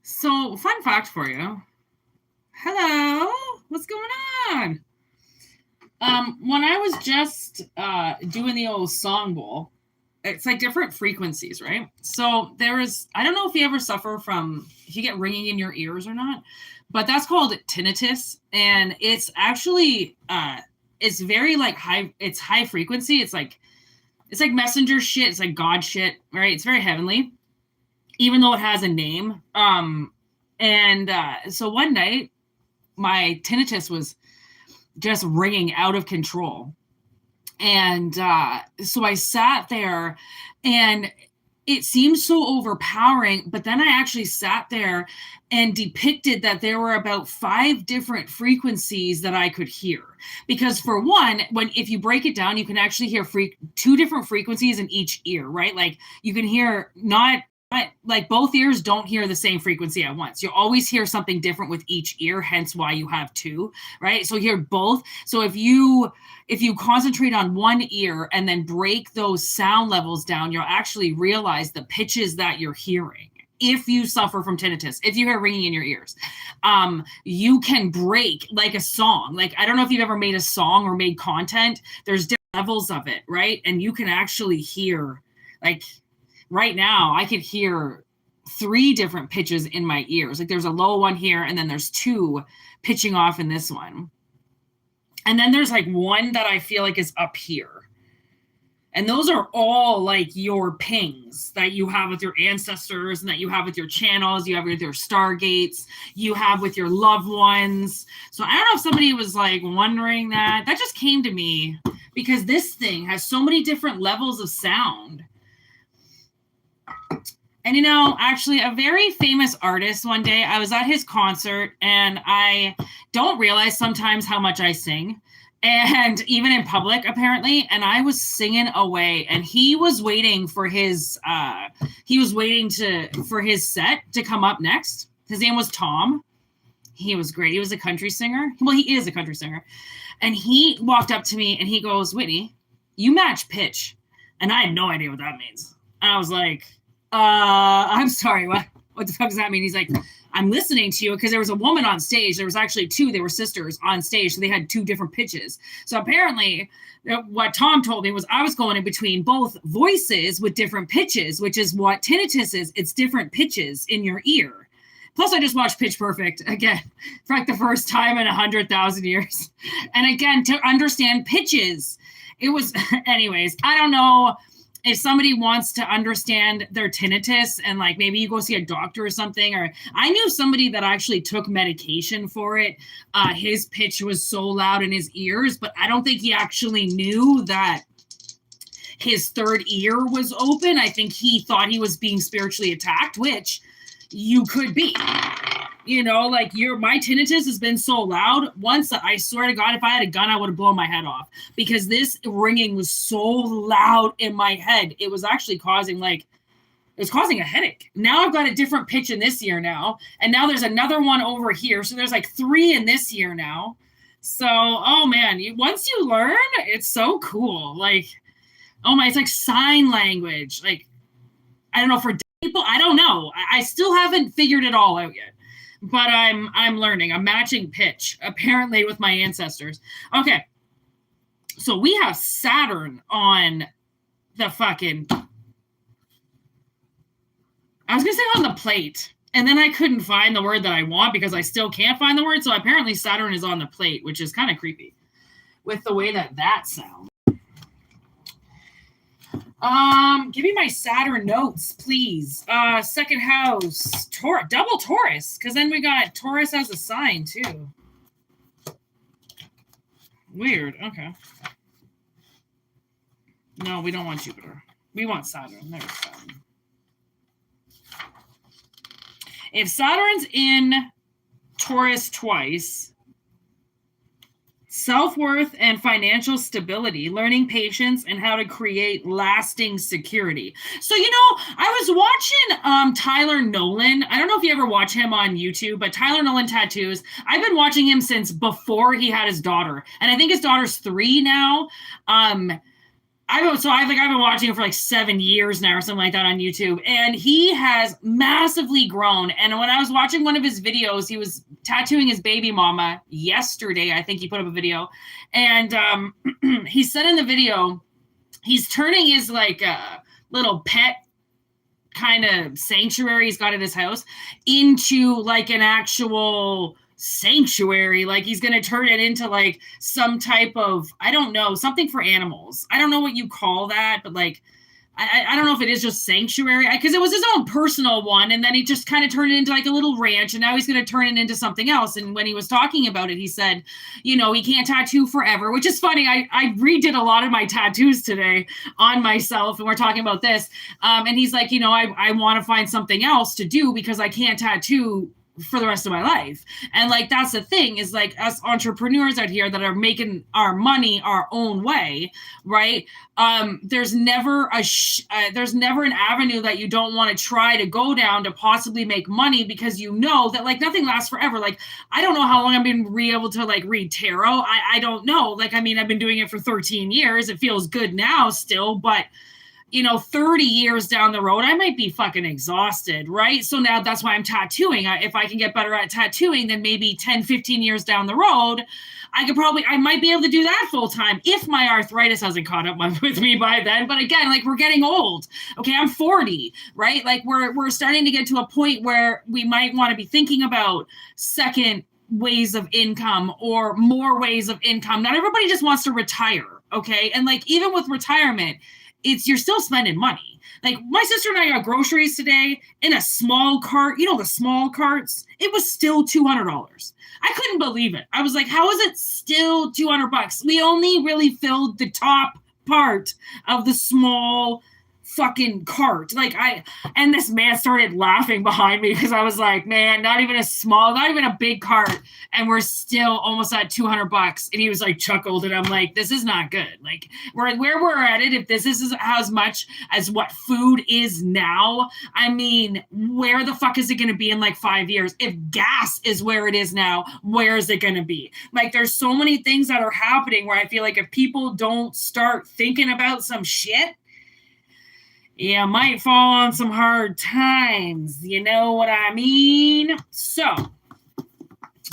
So, fun fact for you. Hello, what's going on? When I was just doing the old song bowl, it's like different frequencies, right? So I don't know if you ever suffer from, if you get ringing in your ears or not, but that's called tinnitus. And it's actually, it's very like it's high frequency. It's like messenger shit. It's like God shit, right? It's very heavenly, even though it has a name. So one night my tinnitus was just ringing out of control. And so I sat there and it seemed so overpowering, but then I actually sat there and depicted that there were about 5 different frequencies that I could hear. Because for one, if you break it down, you can actually hear 2 different frequencies in each ear, right? Like you can hear like both ears don't hear the same frequency at once. You always hear something different with each ear, hence why you have 2, right? So hear both. So if you concentrate on one ear and then break those sound levels down, you'll actually realize the pitches that you're hearing. If you suffer from tinnitus, if you hear ringing in your ears, you can break like a song. Like, I don't know if you've ever made a song or made content. There's different levels of it, right? And you can actually hear, like, right now, I could hear 3 different pitches in my ears. Like there's a low one here, and then there's 2 pitching off in this one. And then there's like one that I feel like is up here. And those are all like your pings that you have with your ancestors and that you have with your channels, you have with your stargates, you have with your loved ones. So I don't know if somebody was like wondering that. That just came to me because this thing has so many different levels of sound. And, you know, actually a very famous artist one day, I was at his concert and I don't realize sometimes how much I sing, and even in public, apparently. And I was singing away and he was waiting for his, for his set to come up next. His name was Tom. He was great. He was a country singer. Well, he is a country singer. And he walked up to me and he goes, "Whitney, you match pitch." And I had no idea what that means. And I was like, I'm sorry, what the fuck does that mean? He's like, "I'm listening to you," because there was a woman on stage. There was actually 2, they were sisters on stage, so they had 2 different pitches. So apparently what Tom told me was I was going in between both voices with different pitches, which is what tinnitus is. It's different pitches in your ear. Plus, I just watched Pitch Perfect again for like the first time in 100,000 years. And again, to understand pitches, it was, anyways, I don't know if somebody wants to understand their tinnitus and like maybe you go see a doctor or something, or I knew somebody that actually took medication for it. His pitch was so loud in his ears, but I don't think he actually knew that his 3rd ear was open. I think he thought he was being spiritually attacked, which you could be. You know, like my tinnitus has been so loud once that I swear to God, if I had a gun, I would have blown my head off because this ringing was so loud in my head. It was actually causing a headache. Now I've got a different pitch in this ear now. And now there's another one over here. So there's like 3 in this ear now. So, oh man, once you learn, it's so cool. Like, oh my, it's like sign language. Like, I don't know, for people, I don't know. I still haven't figured it all out yet. But I'm learning. I'm matching pitch, apparently, with my ancestors. Okay. So we have Saturn on the fucking... I was going to say on the plate. And then I couldn't find the word that I want because I still can't find the word. So apparently Saturn is on the plate, which is kind of creepy with the way that sounds. Give me my Saturn notes, please. Second house, double Taurus, because then we got Taurus as a sign too. Weird. Okay. No, we don't want Jupiter. We want Saturn. There's Saturn. If Saturn's in Taurus twice, self-worth and financial stability, learning patience and how to create lasting security. So, I was watching Tyler Nolan. I don't know if you ever watch him on YouTube, but Tyler Nolan Tattoos. I've been watching him since before he had his daughter. And I think his daughter's 3 now. I've been watching him for like 7 years now or something like that on YouTube, and he has massively grown. And when I was watching one of his videos, he was tattooing his baby mama yesterday. I think he put up a video, and he said in the video, he's turning his like little pet kind of sanctuary he's got at his house into like an actual sanctuary. Like he's going to turn it into like some type of, I don't know, something for animals. I don't know what you call that, but like, I don't know if it is just sanctuary, because it was his own personal one. And then he just kind of turned it into like a little ranch, and now he's going to turn it into something else. And when he was talking about it, he said, he can't tattoo forever, which is funny. I redid a lot of my tattoos today on myself, and we're talking about this. And he's like, I want to find something else to do because I can't tattoo for the rest of my life. And like, that's the thing, is like us entrepreneurs out here that are making our money our own way, right? There's never there's never an avenue that you don't want to try to go down to possibly make money, because that like nothing lasts forever. Like, I don't know how long I've been able to like read tarot. I don't know. Like, I mean, I've been doing it for 13 years. It feels good now still, but 30 years down the road, I might be fucking exhausted, right? So now that's why I'm tattooing. If I can get better at tattooing, then maybe 10, 15 years down the road, I might be able to do that full time if my arthritis hasn't caught up with me by then. But again, like, we're getting old. Okay, I'm 40, right? Like we're starting to get to a point where we might want to be thinking about second ways of income or more ways of income. Not everybody just wants to retire, okay? And like, even with retirement, you're still spending money. Like, my sister and I got groceries today in a small cart. The small carts? It was still $200. I couldn't believe it. I was like, how is it still $200? We only really filled the top part of the small fucking cart. And this man started laughing behind me because I was like, man, not even a big cart, and we're still almost at $200. And he was like, chuckled, and I'm like, this is not good. Like, where we're at it, if this is as much as what food is now, I mean, where the fuck is it going to be in like 5 years? If gas is where it is now, where is it going to be? Like, there's so many things that are happening where I feel like if people don't start thinking about some shit, might fall on some hard times. You know what I mean? So,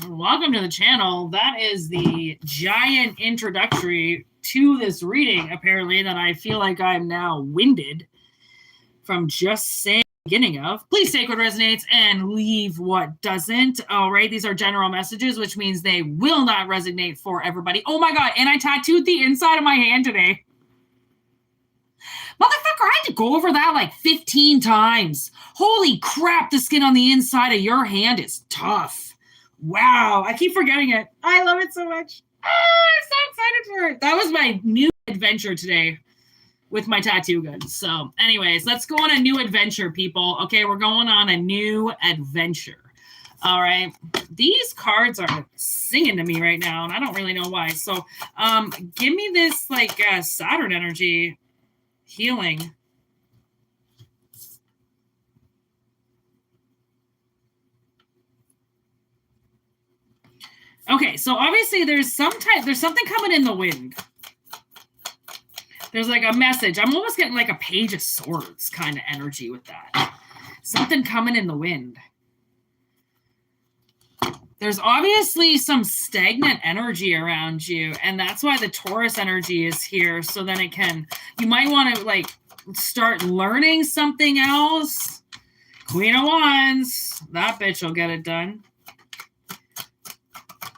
welcome to the channel. That is the giant introductory to this reading, apparently, that I feel like I'm now winded from just saying the beginning of. Please take what resonates and leave what doesn't. All right, these are general messages, which means they will not resonate for everybody. Oh my God, and I tattooed the inside of my hand today. Motherfucker, I had to go over that like 15 times. Holy crap, the skin on the inside of your hand is tough. Wow, I keep forgetting it. I love it so much. I'm so excited for it. That was my new adventure today with my tattoo gun. So anyways, let's go on a new adventure, people. Okay, we're going on a new adventure. All right. These cards are singing to me right now, and I don't really know why. So give me this like Saturn energy. Healing. Okay, so obviously there's something coming in the wind. There's like a message. I'm almost getting like a Page of Swords kind of energy with that. Something coming in the wind. There's obviously some stagnant energy around you, and that's why the Taurus energy is here. So then you might want to like start learning something else. Queen of Wands, that bitch will get it done.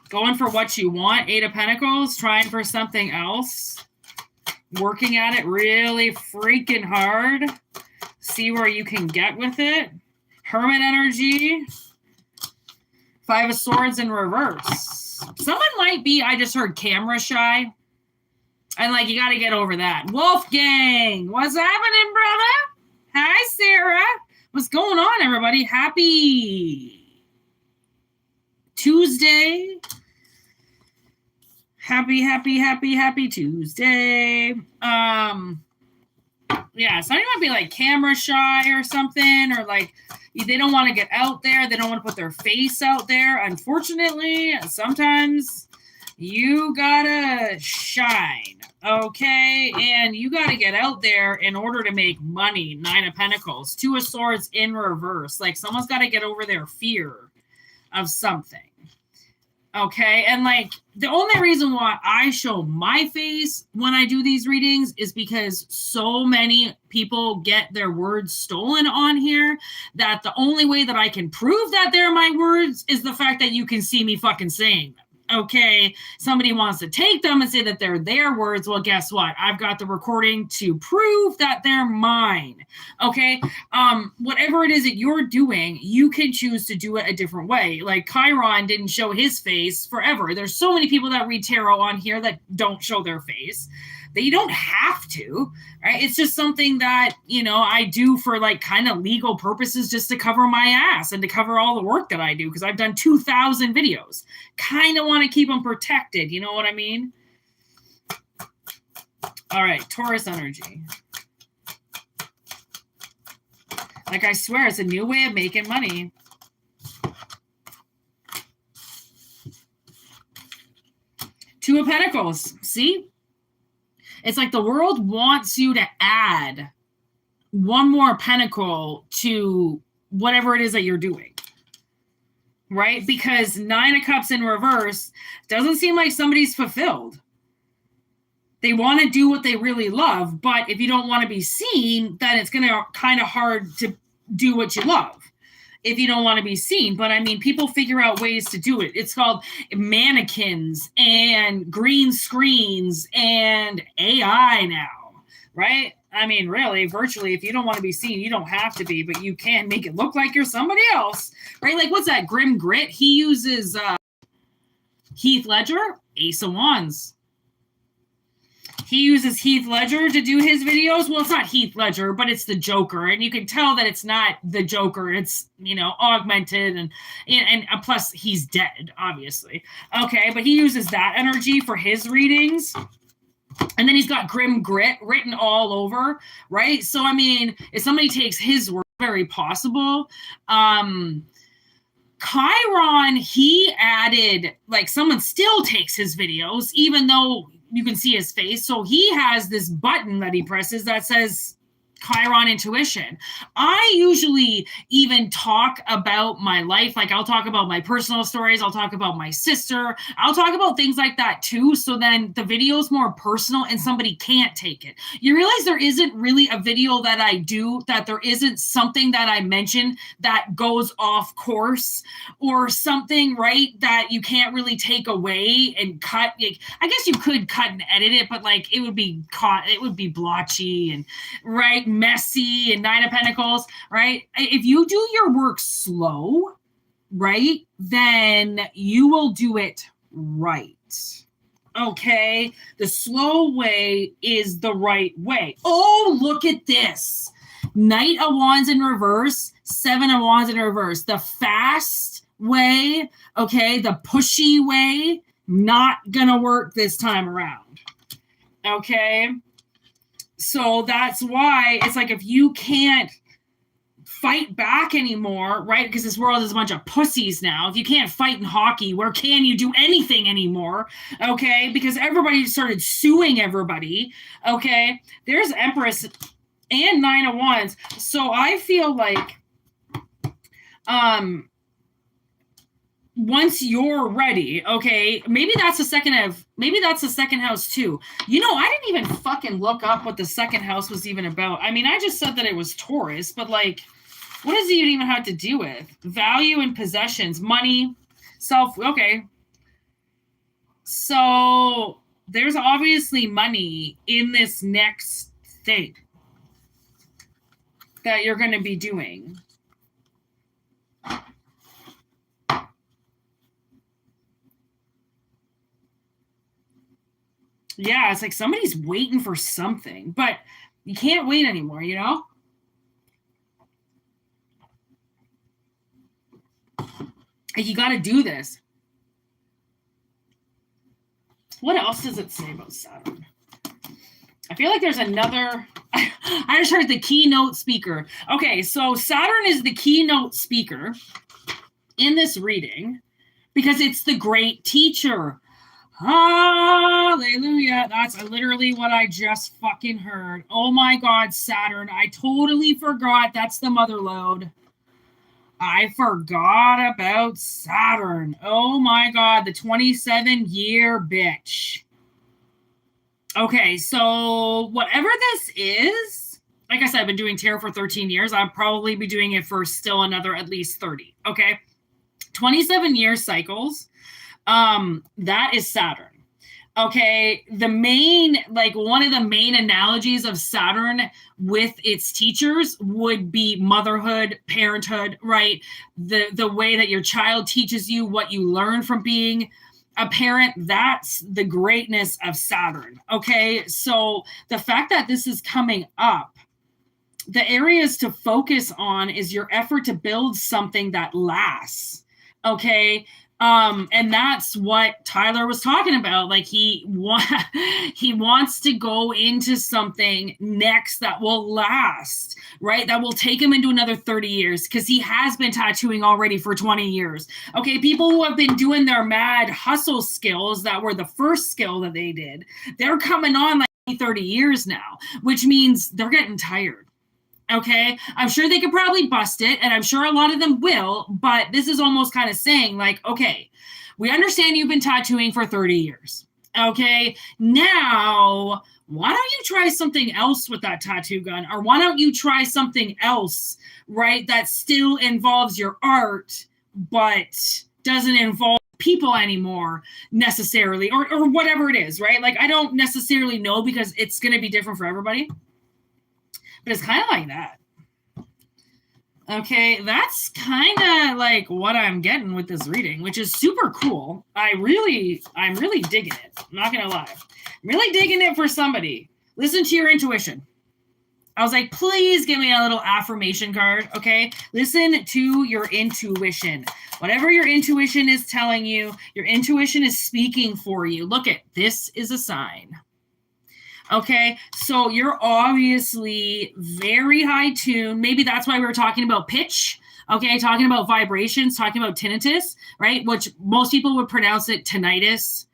Going for what you want, 8 of Pentacles, trying for something else. Working at it really freaking hard. See where you can get with it. Hermit energy. 5 of Swords in reverse. Someone might be, I just heard, camera shy. And like, you got to get over that. Wolfgang, what's happening, brother? Hi, Sarah. What's going on, everybody? Happy Tuesday. Happy Tuesday. Yeah, somebody might be like camera shy or something, or like they don't want to get out there. They don't want to put their face out there. Unfortunately, sometimes you gotta shine, okay? And you gotta get out there in order to make money. 9 of Pentacles, 2 of Swords in reverse. Like someone's got to get over their fear of something. Okay, and like the only reason why I show my face when I do these readings is because so many people get their words stolen on here that the only way that I can prove that they're my words is the fact that you can see me fucking saying them. Okay, somebody wants to take them and say that they're their words. Well, guess what? I've got the recording to prove that they're mine. Okay, whatever it is that you're doing, you can choose to do it a different way. Like Chiron didn't show his face forever. There's so many people that read tarot on here that don't show their face. They don't have to, right? It's just something that, you know, I do for like kind of legal purposes just to cover my ass and to cover all the work that I do because I've done 2,000 videos. Kind of want to keep them protected. You know what I mean? All right, Taurus energy. Like I swear, it's a new way of making money. Two of Pentacles. See? It's like the world wants you to add one more pentacle to whatever it is that you're doing, right? Because 9 of Cups in reverse doesn't seem like somebody's fulfilled. They want to do what they really love, but if you don't want to be seen, then it's going to kind of hard to do what you love if you don't want to be seen. But I mean, people figure out ways to do it. It's called mannequins and green screens and AI now, right? I mean, really, virtually, if you don't want to be seen, you don't have to be, but you can make it look like you're somebody else, right? Like, what's that? Grim Grit? He uses Heath Ledger, Ace of Wands. He uses Heath Ledger to do his videos. Well, it's not Heath Ledger, but it's the Joker. And you can tell that it's not the Joker. It's, you know, augmented. And plus, he's dead, obviously. Okay, but he uses that energy for his readings. And then he's got Grim Grit written all over, right? So, I mean, if somebody takes his work, very possible. Chiron, he added, like, someone still takes his videos, even though you can see his face. So he has this button that he presses that says Chiron Intuition. I usually even talk about my life. Like I'll talk about my personal stories. I'll talk about my sister. I'll talk about things like that too. So then the video is more personal and somebody can't take it. You realize there isn't really a video that I do that there isn't something that I mention that goes off course or something, right? That you can't really take away and cut. Like, I guess you could cut and edit it, but like it would be caught. It would be blotchy and right. Messy and 9 of Pentacles, right? If you do your work slow, right, then you will do it right. Okay? The slow way is the right way. Oh, look at this. Knight of Wands in reverse, 7 of Wands in reverse. The fast way, okay, the pushy way, not gonna work this time around. Okay? So that's why it's like if you can't fight back anymore, right? Because this world is a bunch of pussies now. If you can't fight in hockey, where can you do anything anymore? Okay, because everybody started suing everybody. Okay, there's Empress and Nine of Wands. So I feel like once you're ready, okay, maybe that's the second house too. You know, I didn't even fucking look up what the second house was even about. I mean, I just said that it was Taurus, but like, what does it even have to do with? Value and possessions, money, self. Okay. So there's obviously money in this next thing that you're going to be doing. Yeah, it's like somebody's waiting for something, but you can't wait anymore, you know? You got to do this. What else does it say about Saturn? I feel like there's another. I just heard the keynote speaker. Okay, so Saturn is the keynote speaker in this reading because it's the great teacher. Hallelujah. That's literally what I just fucking heard. Oh my God, Saturn. I totally forgot. That's the mother lode. I forgot about Saturn. Oh my God, the 27-year bitch. Okay, so whatever this is, like I said, I've been doing tarot for 13 years. I'll probably be doing it for still another at least 30. Okay, 27-year cycles. That is Saturn. Okay, one of the main analogies of Saturn with its teachers would be motherhood, parenthood, right? The way that your child teaches you, what you learn from being a parent, that's the greatness of Saturn. Okay, so the fact that this is coming up, the areas to focus on is your effort to build something that lasts. Okay. And that's what Tyler was talking about. Like he wants to go into something next that will last, right? That will take him into another 30 years because he has been tattooing already for 20 years. Okay, people who have been doing their mad hustle skills that were the first skill that they did, they're coming on like 30 years now, which means they're getting tired. Okay, I'm sure they could probably bust it, and I'm sure a lot of them will, but this is almost kind of saying like, okay, we understand you've been tattooing for 30 years. Okay, now why don't you try something else with that tattoo gun? Or why don't you try something else, right, that still involves your art, but doesn't involve people anymore necessarily, or whatever it is, right? Like, I don't necessarily know because it's going to be different for everybody. But it's kind of like that. Okay, that's kind of like what I'm getting with this reading, which is super cool. I'm really digging it. I'm not going to lie. I'm really digging it for somebody. Listen to your intuition. I was like, please give me a little affirmation card, okay? Listen to your intuition. Whatever your intuition is telling you, your intuition is speaking for you. Look at this is a sign. Okay, so you're obviously very high tuned. Maybe that's why we were talking about pitch. Okay, talking about vibrations, talking about tinnitus, right? Which most people would pronounce it tinnitus.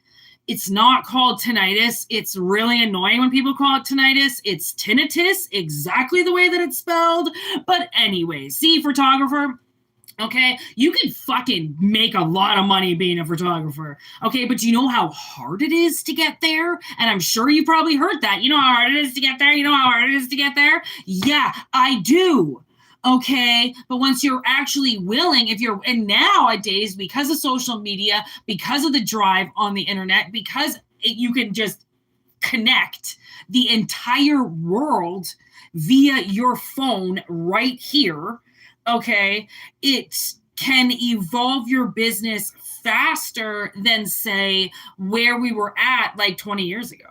It's not called tinnitus. It's really annoying when people call it tinnitus. It's tinnitus, exactly the way that it's spelled. But anyway, see, photographer. Okay, you can fucking make a lot of money being a photographer. Okay, but you know how hard it is to get there? And I'm sure you probably heard that. You know how hard it is to get there? You know how hard it is to get there? Yeah, I do. Okay, but once you're actually willing, and nowadays, because of social media, because of the drive on the internet, because you can just connect the entire world via your phone right here. Okay, it can evolve your business faster than, say, where we were at like 20 years ago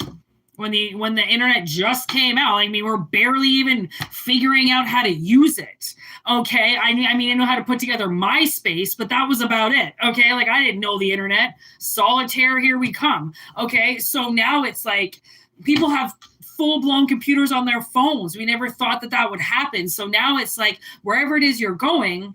when the internet just came out. I mean, we're barely even figuring out how to use it. Okay, I mean, I know how to put together MySpace, but that was about it. Okay, like I didn't know the internet. Solitaire, here we come. Okay, so now it's like people have full-blown computers on their phones. We never thought that that would happen. So now it's like wherever it is you're going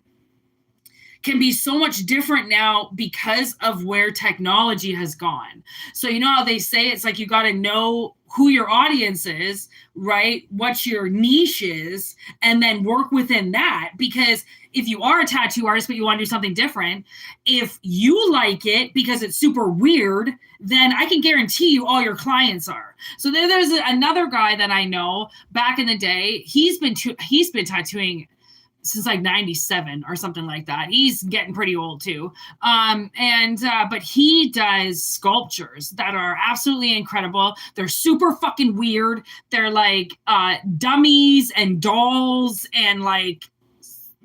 can be so much different now because of where technology has gone. So you know how they say it's like you got to know who your audience is, right? What your niche is, and then work within that. Because if you are a tattoo artist, but you want to do something different, if you like it because it's super weird, then I can guarantee you all your clients are. So there's another guy that I know back in the day. He's been tattooing since like 97 or something like that. He's getting pretty old too. But he does sculptures that are absolutely incredible. They're super fucking weird. They're like dummies and dolls and like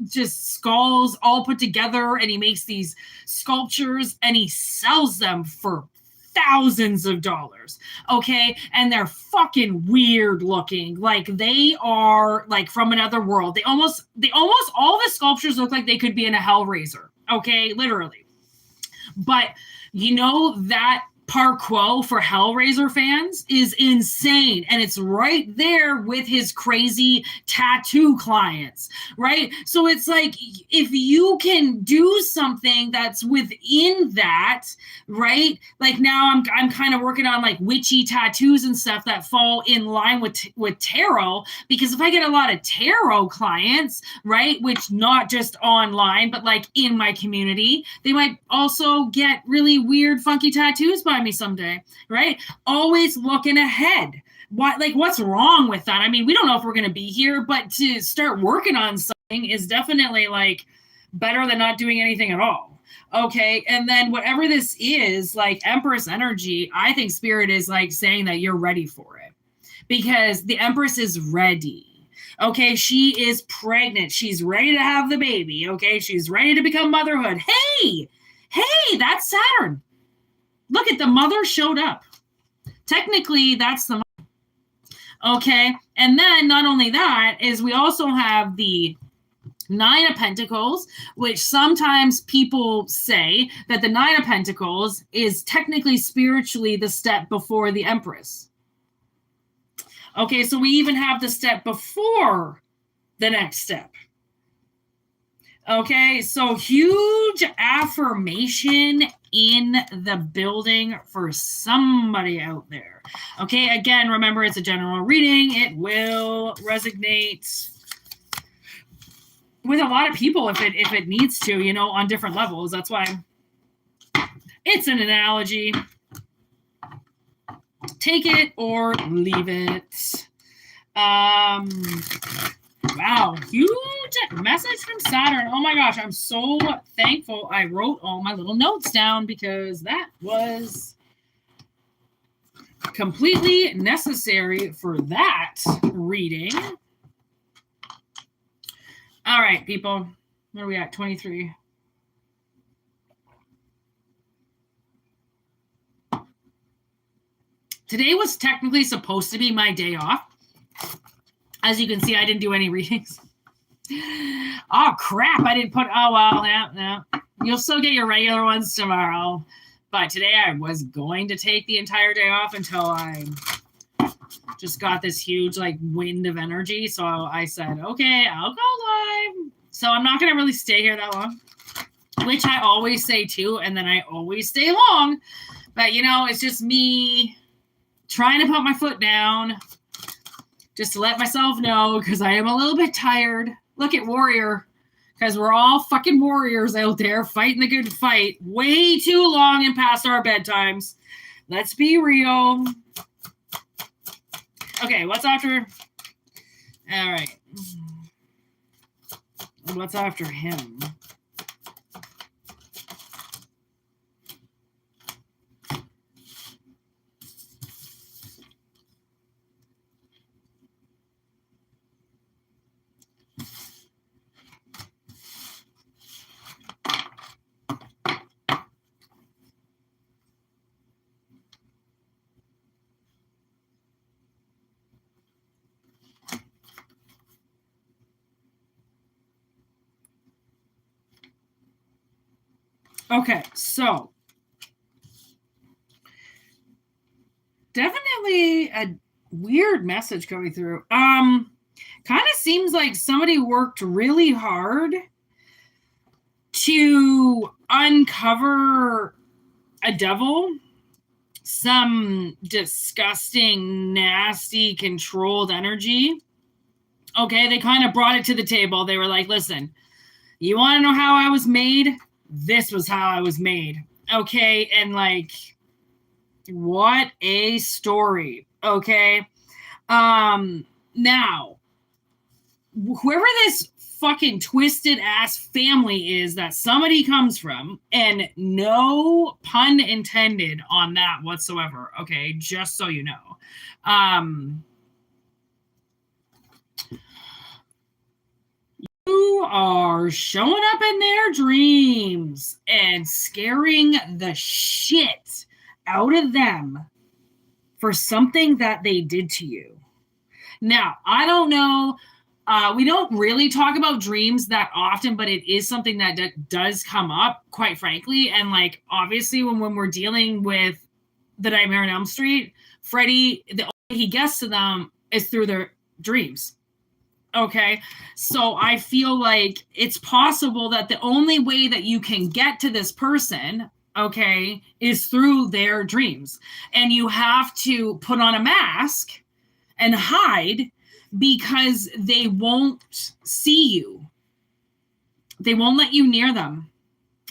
just skulls all put together. And he makes these sculptures and he sells them for thousands of dollars. Okay. And they're fucking weird looking. Like they are like from another world. They almost all the sculptures look like they could be in a Hellraiser. Okay. Literally. But you know, that par quo for Hellraiser fans is insane. And it's right there with his crazy tattoo clients, right? So it's like, if you can do something that's within that, right? Like now I'm kind of working on like witchy tattoos and stuff that fall in line with tarot, because if I get a lot of tarot clients, right, which not just online, but like in my community, they might also get really weird, funky tattoos by me someday, right? Always looking ahead. What's wrong with that? I mean, we don't know if we're going to be here, but to start working on something is definitely like better than not doing anything at all. Okay. And then whatever this is, like Empress energy, I think Spirit is like saying that you're ready for it, because the Empress is ready. Okay. She is pregnant. She's ready to have the baby. Okay. She's ready to become motherhood. Hey, that's Saturn. Look at the mother showed up. Technically, that's the mother. Okay. And then not only that is we also have the Nine of Pentacles, which sometimes people say that the Nine of Pentacles is technically spiritually the step before the Empress. Okay. So we even have the step before the next step. Okay, so huge affirmation in the building for somebody out there. Okay, again, remember it's a general reading. It will resonate with a lot of people if it needs to, you know, on different levels. That's why it's an analogy. Take it or leave it. Wow, huge message from Saturn. Oh my gosh, I'm so thankful I wrote all my little notes down, because that was completely necessary for that reading. All right, people. Where are we at? 23. Today was technically supposed to be my day off. As you can see, I didn't do any readings. Oh, crap. I didn't put... Oh, well, yeah. You'll still get your regular ones tomorrow. But today I was going to take the entire day off until I just got this huge, like, wind of energy. So I said, okay, I'll go live. So I'm not going to really stay here that long, which I always say, too. And then I always stay long. But, you know, it's just me trying to put my foot down, just to let myself know, because I am a little bit tired. Look at Warrior, because we're all fucking warriors out there fighting the good fight way too long and past our bedtimes. Let's be real. Okay, what's after? All right. What's after him? Okay, so definitely Weird message coming through. Kind of seems like somebody worked really hard to uncover a devil, some disgusting, nasty, controlled energy. Okay, they kind of brought it to the table. They were like, listen, you want to know how I was made? This was how I was made. Okay, and like, what a story. Okay. Now, whoever this fucking twisted ass family is that somebody comes from, and no pun intended on that whatsoever, okay, just so you know. You are showing up in their dreams and scaring the shit out of them for something that they did to you. Now, I don't know. We don't really talk about dreams that often, but it is something that does come up, quite frankly. And like, obviously, when we're dealing with the Nightmare on Elm Street, Freddy, the only way he gets to them is through their dreams. Okay, so I feel like it's possible that the only way that you can get to this person, okay, is through their dreams. And you have to put on a mask and hide because they won't see you. They won't let you near them.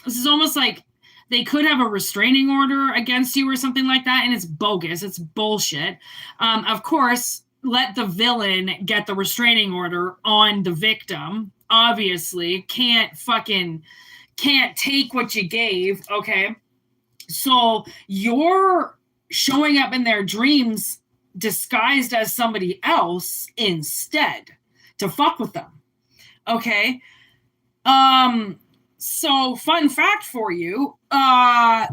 This is almost like they could have a restraining order against you or something like that, and it's bogus. It's bullshit. Of course, let the villain get the restraining order on the victim. Obviously, can't take what you gave, okay? So you're showing up in their dreams disguised as somebody else instead to fuck with them, okay? So fun fact for you,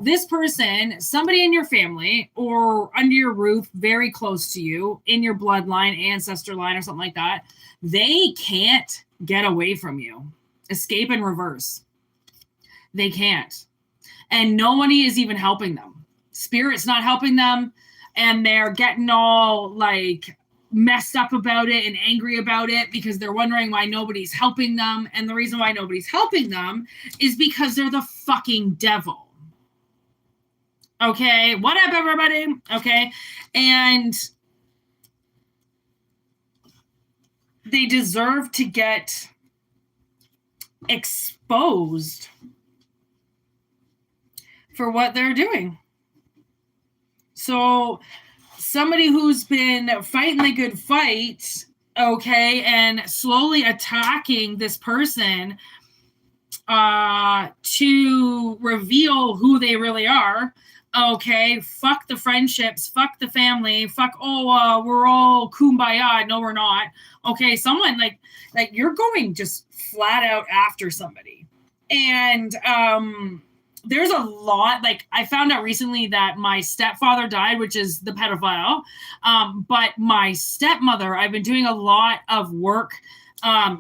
this person, somebody in your family or under your roof, very close to you, in your bloodline, ancestor line or something like that, they can't get away from you. Escape in reverse. They can't. And nobody is even helping them. Spirit's not helping them, and they're getting all like messed up about it and angry about it because they're wondering why nobody's helping them. And the reason why nobody's helping them is because they're the fucking devil. Okay, what up, everybody? Okay, and they deserve to get exposed for what they're doing. So somebody who's been fighting the good fight, okay, and slowly attacking this person to reveal who they really are, okay, fuck the friendships, fuck the family, fuck, we're all kumbaya. No, we're not. Okay, someone like you're going just flat out after somebody. And there's a lot, like I found out recently that my stepfather died, which is the pedophile. But my stepmother, I've been doing a lot of work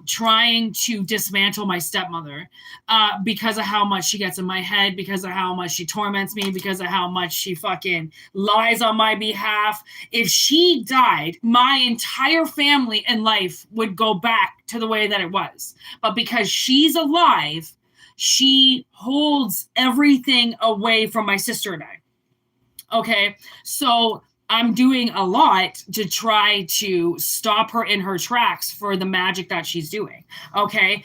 trying to dismantle my stepmother because of how much she gets in my head, because of how much she torments me, because of how much she fucking lies on my behalf. If she died, my entire family and life would go back to the way that it was. But because she's alive, she holds everything away from my sister and I. Okay, so I'm doing a lot to try to stop her in her tracks for the magic that she's doing. Okay,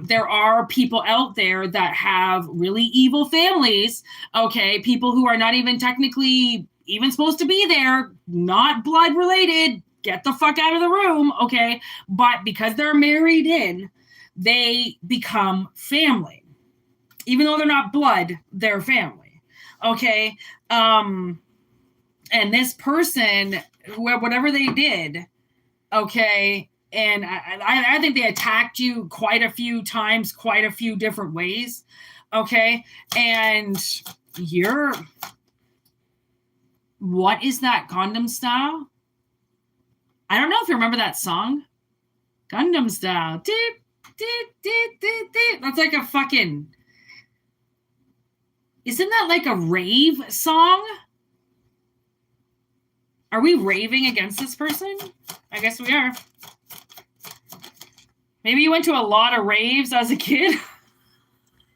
there are people out there that have really evil families. Okay, people who are not even technically even supposed to be there, not blood related. Get the fuck out of the room. Okay, but because they're married in, they become family. Even though they're not blood, they're family. Okay. And this person, whatever they did, okay, and I think they attacked you quite a few times, quite a few different ways. Okay. And what is that Gundam Style? I don't know if you remember that song. Gundam Style. Deep, deep, deep, deep, deep. That's like a fucking... Isn't that like a rave song? Are we raving against this person? I guess we are. Maybe you went to a lot of raves as a kid.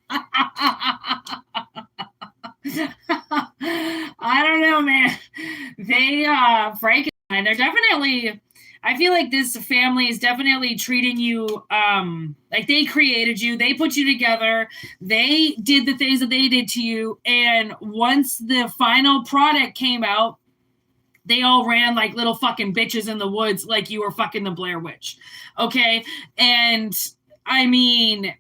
I don't know, man. They, Frankenstein, they're definitely, I feel like this family is definitely treating you like they created you. They put you together. They did the things that they did to you. And once the final product came out, they all ran like little fucking bitches in the woods like you were fucking the Blair Witch. Okay? And I mean,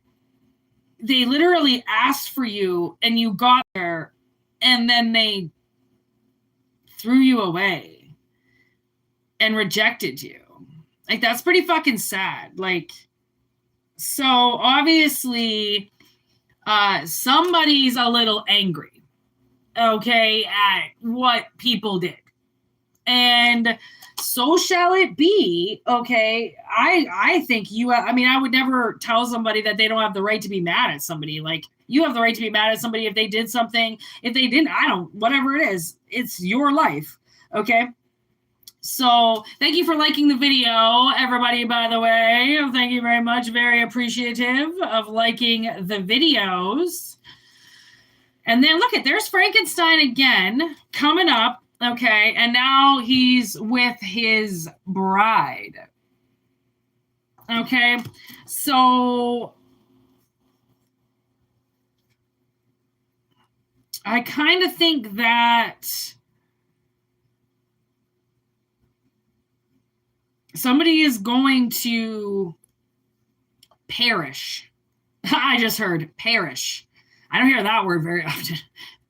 they literally asked for you and you got there and then they threw you away and rejected you. Like, that's pretty fucking sad. Like, so obviously somebody's a little angry, okay, at what people did. And so shall it be, okay? I think I would never tell somebody that they don't have the right to be mad at somebody. Like, you have the right to be mad at somebody if they did something. If they didn't, whatever it is, it's your life, okay? So thank you for liking the video, everybody, by the way. Thank you very much. Very appreciative of liking the videos. And then look there's Frankenstein again coming up. Okay, and now he's with his bride. Okay, so I kind of think that somebody is going to perish. I just heard perish. I don't hear that word very often.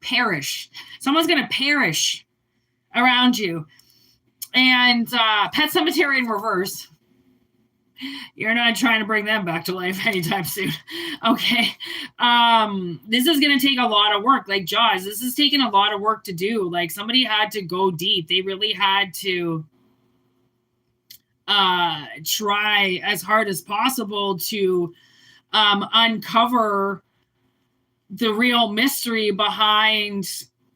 Perish. Someone's going to perish around you. And Pet Cemetery in reverse. You're not trying to bring them back to life anytime soon. Okay. This is going to take a lot of work. Like Jaws, this is taking a lot of work to do. Like, somebody had to go deep. They really had to try as hard as possible to uncover the real mystery behind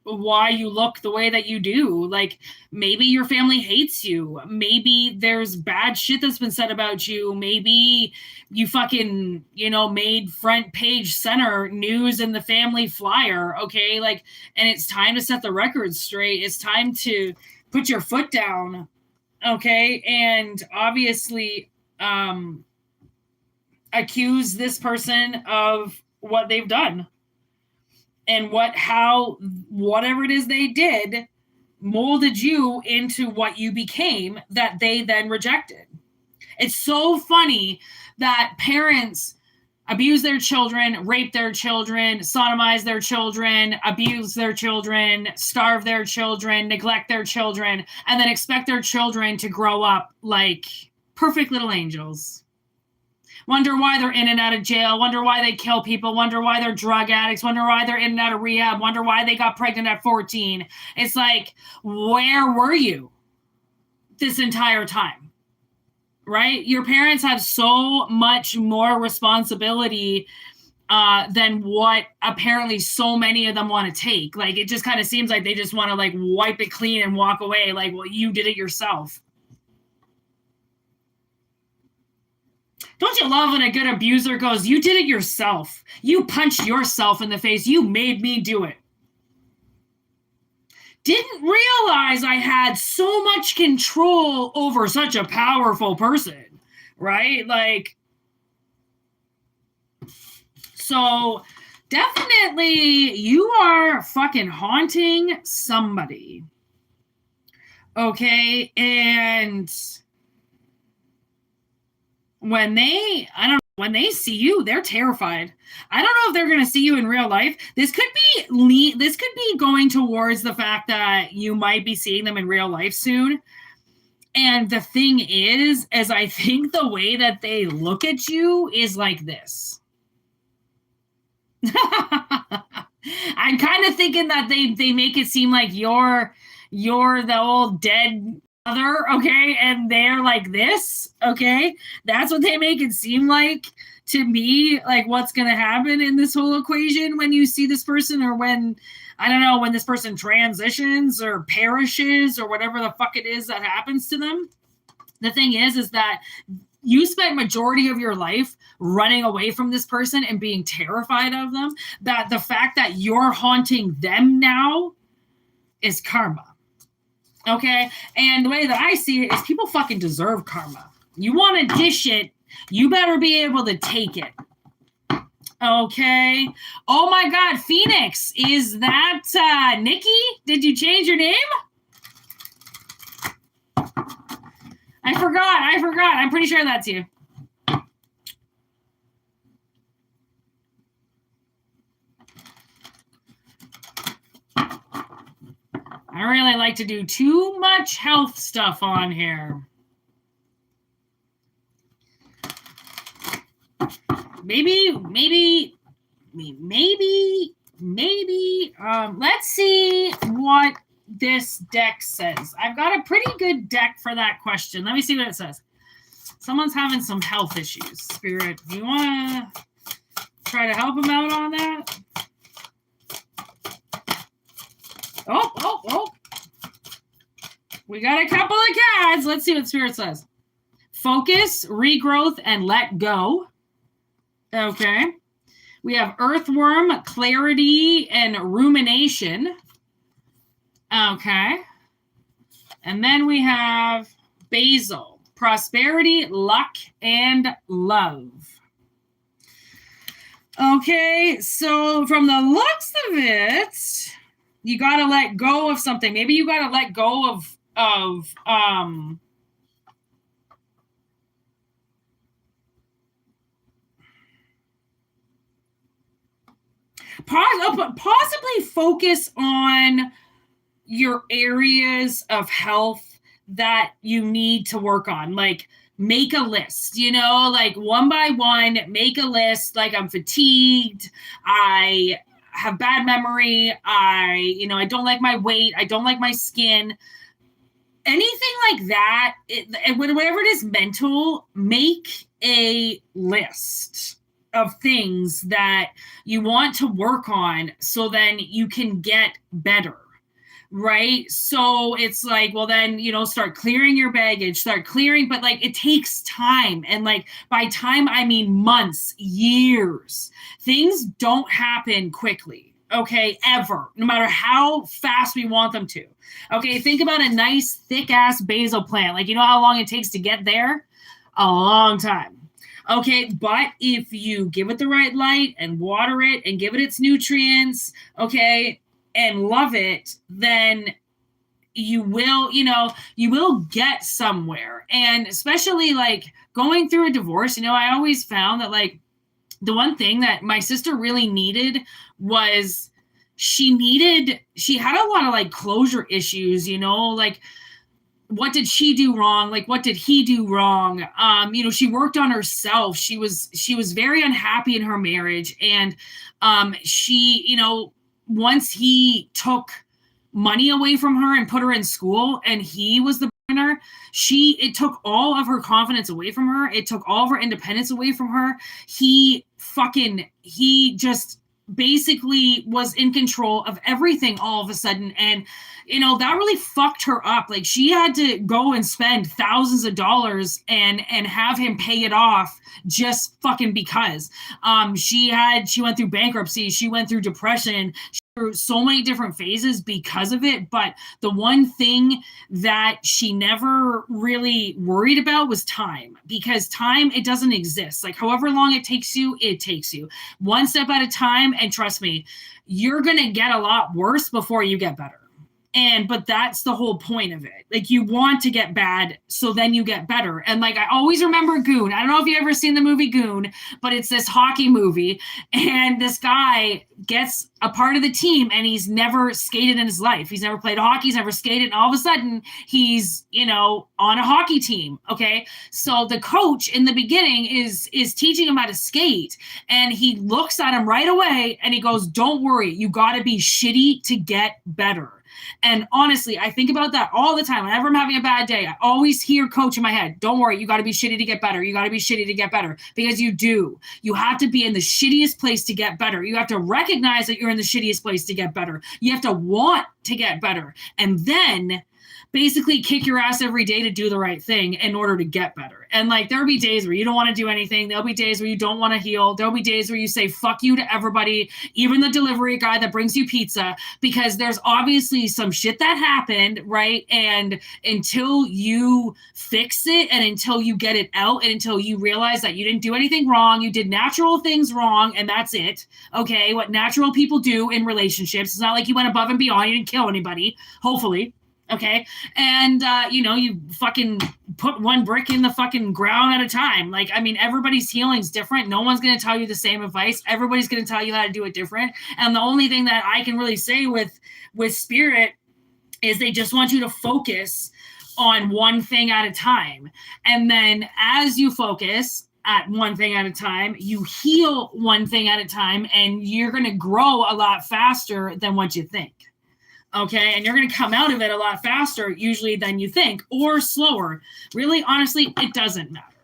why you look the way that you do. Like, maybe your family hates you. Maybe there's bad shit that's been said about you. Maybe you fucking, made front page center news in the family flyer. Okay. Like, and it's time to set the record straight. It's time to put your foot down. Okay. And obviously, accuse this person of what they've done. And whatever it is they did molded you into what you became that they then rejected. It's so funny that parents abuse their children, rape their children, sodomize their children, abuse their children, starve their children, neglect their children, and then expect their children to grow up like perfect little angels. Wonder why they're in and out of jail. Wonder why they kill people. Wonder why they're drug addicts. Wonder why they're in and out of rehab. Wonder why they got pregnant at 14. It's like, where were you this entire time? Right? Your parents have so much more responsibility than what apparently so many of them want to take. Like, it just kind of seems like they just want to like wipe it clean and walk away. Like, well, you did it yourself. Don't you love when a good abuser goes, you did it yourself. You punched yourself in the face. You made me do it. Didn't realize I had so much control over such a powerful person, right? Like, so definitely you are fucking haunting somebody. Okay, and when they see you, they're terrified. I don't know if they're going to see you in real life. This could be going towards the fact that you might be seeing them in real life soon. And the thing is I think the way that they look at you is like this. I'm kind of thinking that they make it seem like you're the old dead other, okay, and they're like this, okay? That's what they make it seem like to me, like what's going to happen in this whole equation when you see this person, or when, I don't know, when this person transitions or perishes or whatever the fuck it is that happens to them. The thing is that you spent majority of your life running away from this person and being terrified of them, that the fact that you're haunting them now is karma. Okay? And the way that I see it is people fucking deserve karma. You want to dish it, you better be able to take it. Okay. Oh my God, Phoenix, is that Nikki? Did you change your name? I forgot. I'm pretty sure that's you. I really like to do too much health stuff on here. Maybe. Let's see what this deck says. I've got a pretty good deck for that question. Let me see what it says. Someone's having some health issues. Spirit, do you want to try to help him out on that? Oh. We got a couple of cards. Let's see what Spirit says. Focus, regrowth, and let go. Okay. We have Earthworm, clarity, and rumination. Okay. And then we have Basil, prosperity, luck, and love. Okay, so from the looks of it, you got to let go of something. Maybe you got to let go of possibly focus on your areas of health that you need to work on. Like, make a list, like one by one, make a list. Like, I'm fatigued, I have bad memory, I don't like my weight, I don't like my skin, anything like that. Whatever it is mental, make a list of things that you want to work on so then you can get better. Right? So it's like, well, then, start clearing your baggage, start clearing, but like, it takes time. And like, by time, I mean months, years. Things don't happen quickly. Okay. Ever. No matter how fast we want them to. Okay. Think about a nice thick ass basil plant. Like, you know how long it takes to get there? A long time. Okay. But if you give it the right light and water it and give it its nutrients, okay, and love it, then you will get somewhere. And especially like going through a divorce, I always found that like the one thing that my sister really needed was she had a lot of like closure issues, like, what did she do wrong? Like, what did he do wrong? She worked on herself. She was very unhappy in her marriage. And she, once he took money away from her and put her in school and he was the winner, it took all of her confidence away from her. It took all of her independence away from her. He just basically was in control of everything all of a sudden. And, that really fucked her up. Like, she had to go and spend thousands of dollars and have him pay it off just fucking because. She went through bankruptcy. She went through depression. Through so many different phases because of it. But the one thing that she never really worried about was time, because time, it doesn't exist. Like, however long it takes you one step at a time. And trust me, you're going to get a lot worse before you get better. But that's the whole point of it. Like, you want to get bad, so then you get better. And like, I always remember Goon. I don't know if you ever seen the movie Goon, but it's this hockey movie. And this guy gets a part of the team and he's never skated in his life. He's never played hockey. He's never skated. And all of a sudden he's, on a hockey team. Okay. So the coach in the beginning is teaching him how to skate. And he looks at him right away and he goes, "Don't worry. You got to be shitty to get better." And honestly, I think about that all the time. Whenever I'm having a bad day, I always hear coach in my head. Don't worry, you got to be shitty to get better. You got to be shitty to get better, because you do. You have to be in the shittiest place to get better. You have to recognize that you're in the shittiest place to get better. You have to want to get better, and then basically kick your ass every day to do the right thing in order to get better. And like, there'll be days where you don't want to do anything. There'll be days where you don't want to heal. There'll be days where you say fuck you to everybody, even the delivery guy that brings you pizza, because there's obviously some shit that happened, right? And until you fix it, and until you get it out, and until you realize that you didn't do anything wrong, you did natural things wrong, and that's it. Okay, what natural people do in relationships. It's not like you went above and beyond. You didn't kill anybody, hopefully. Okay. And, you fucking put one brick in the fucking ground at a time. Like, I mean, everybody's healing's different. No one's going to tell you the same advice. Everybody's going to tell you how to do it different. And the only thing that I can really say with spirit is they just want you to focus on one thing at a time. And then as you focus at one thing at a time, you heal one thing at a time, and you're going to grow a lot faster than what you think. Okay, and you're going to come out of it a lot faster usually than you think, or slower. Really, honestly, it doesn't matter.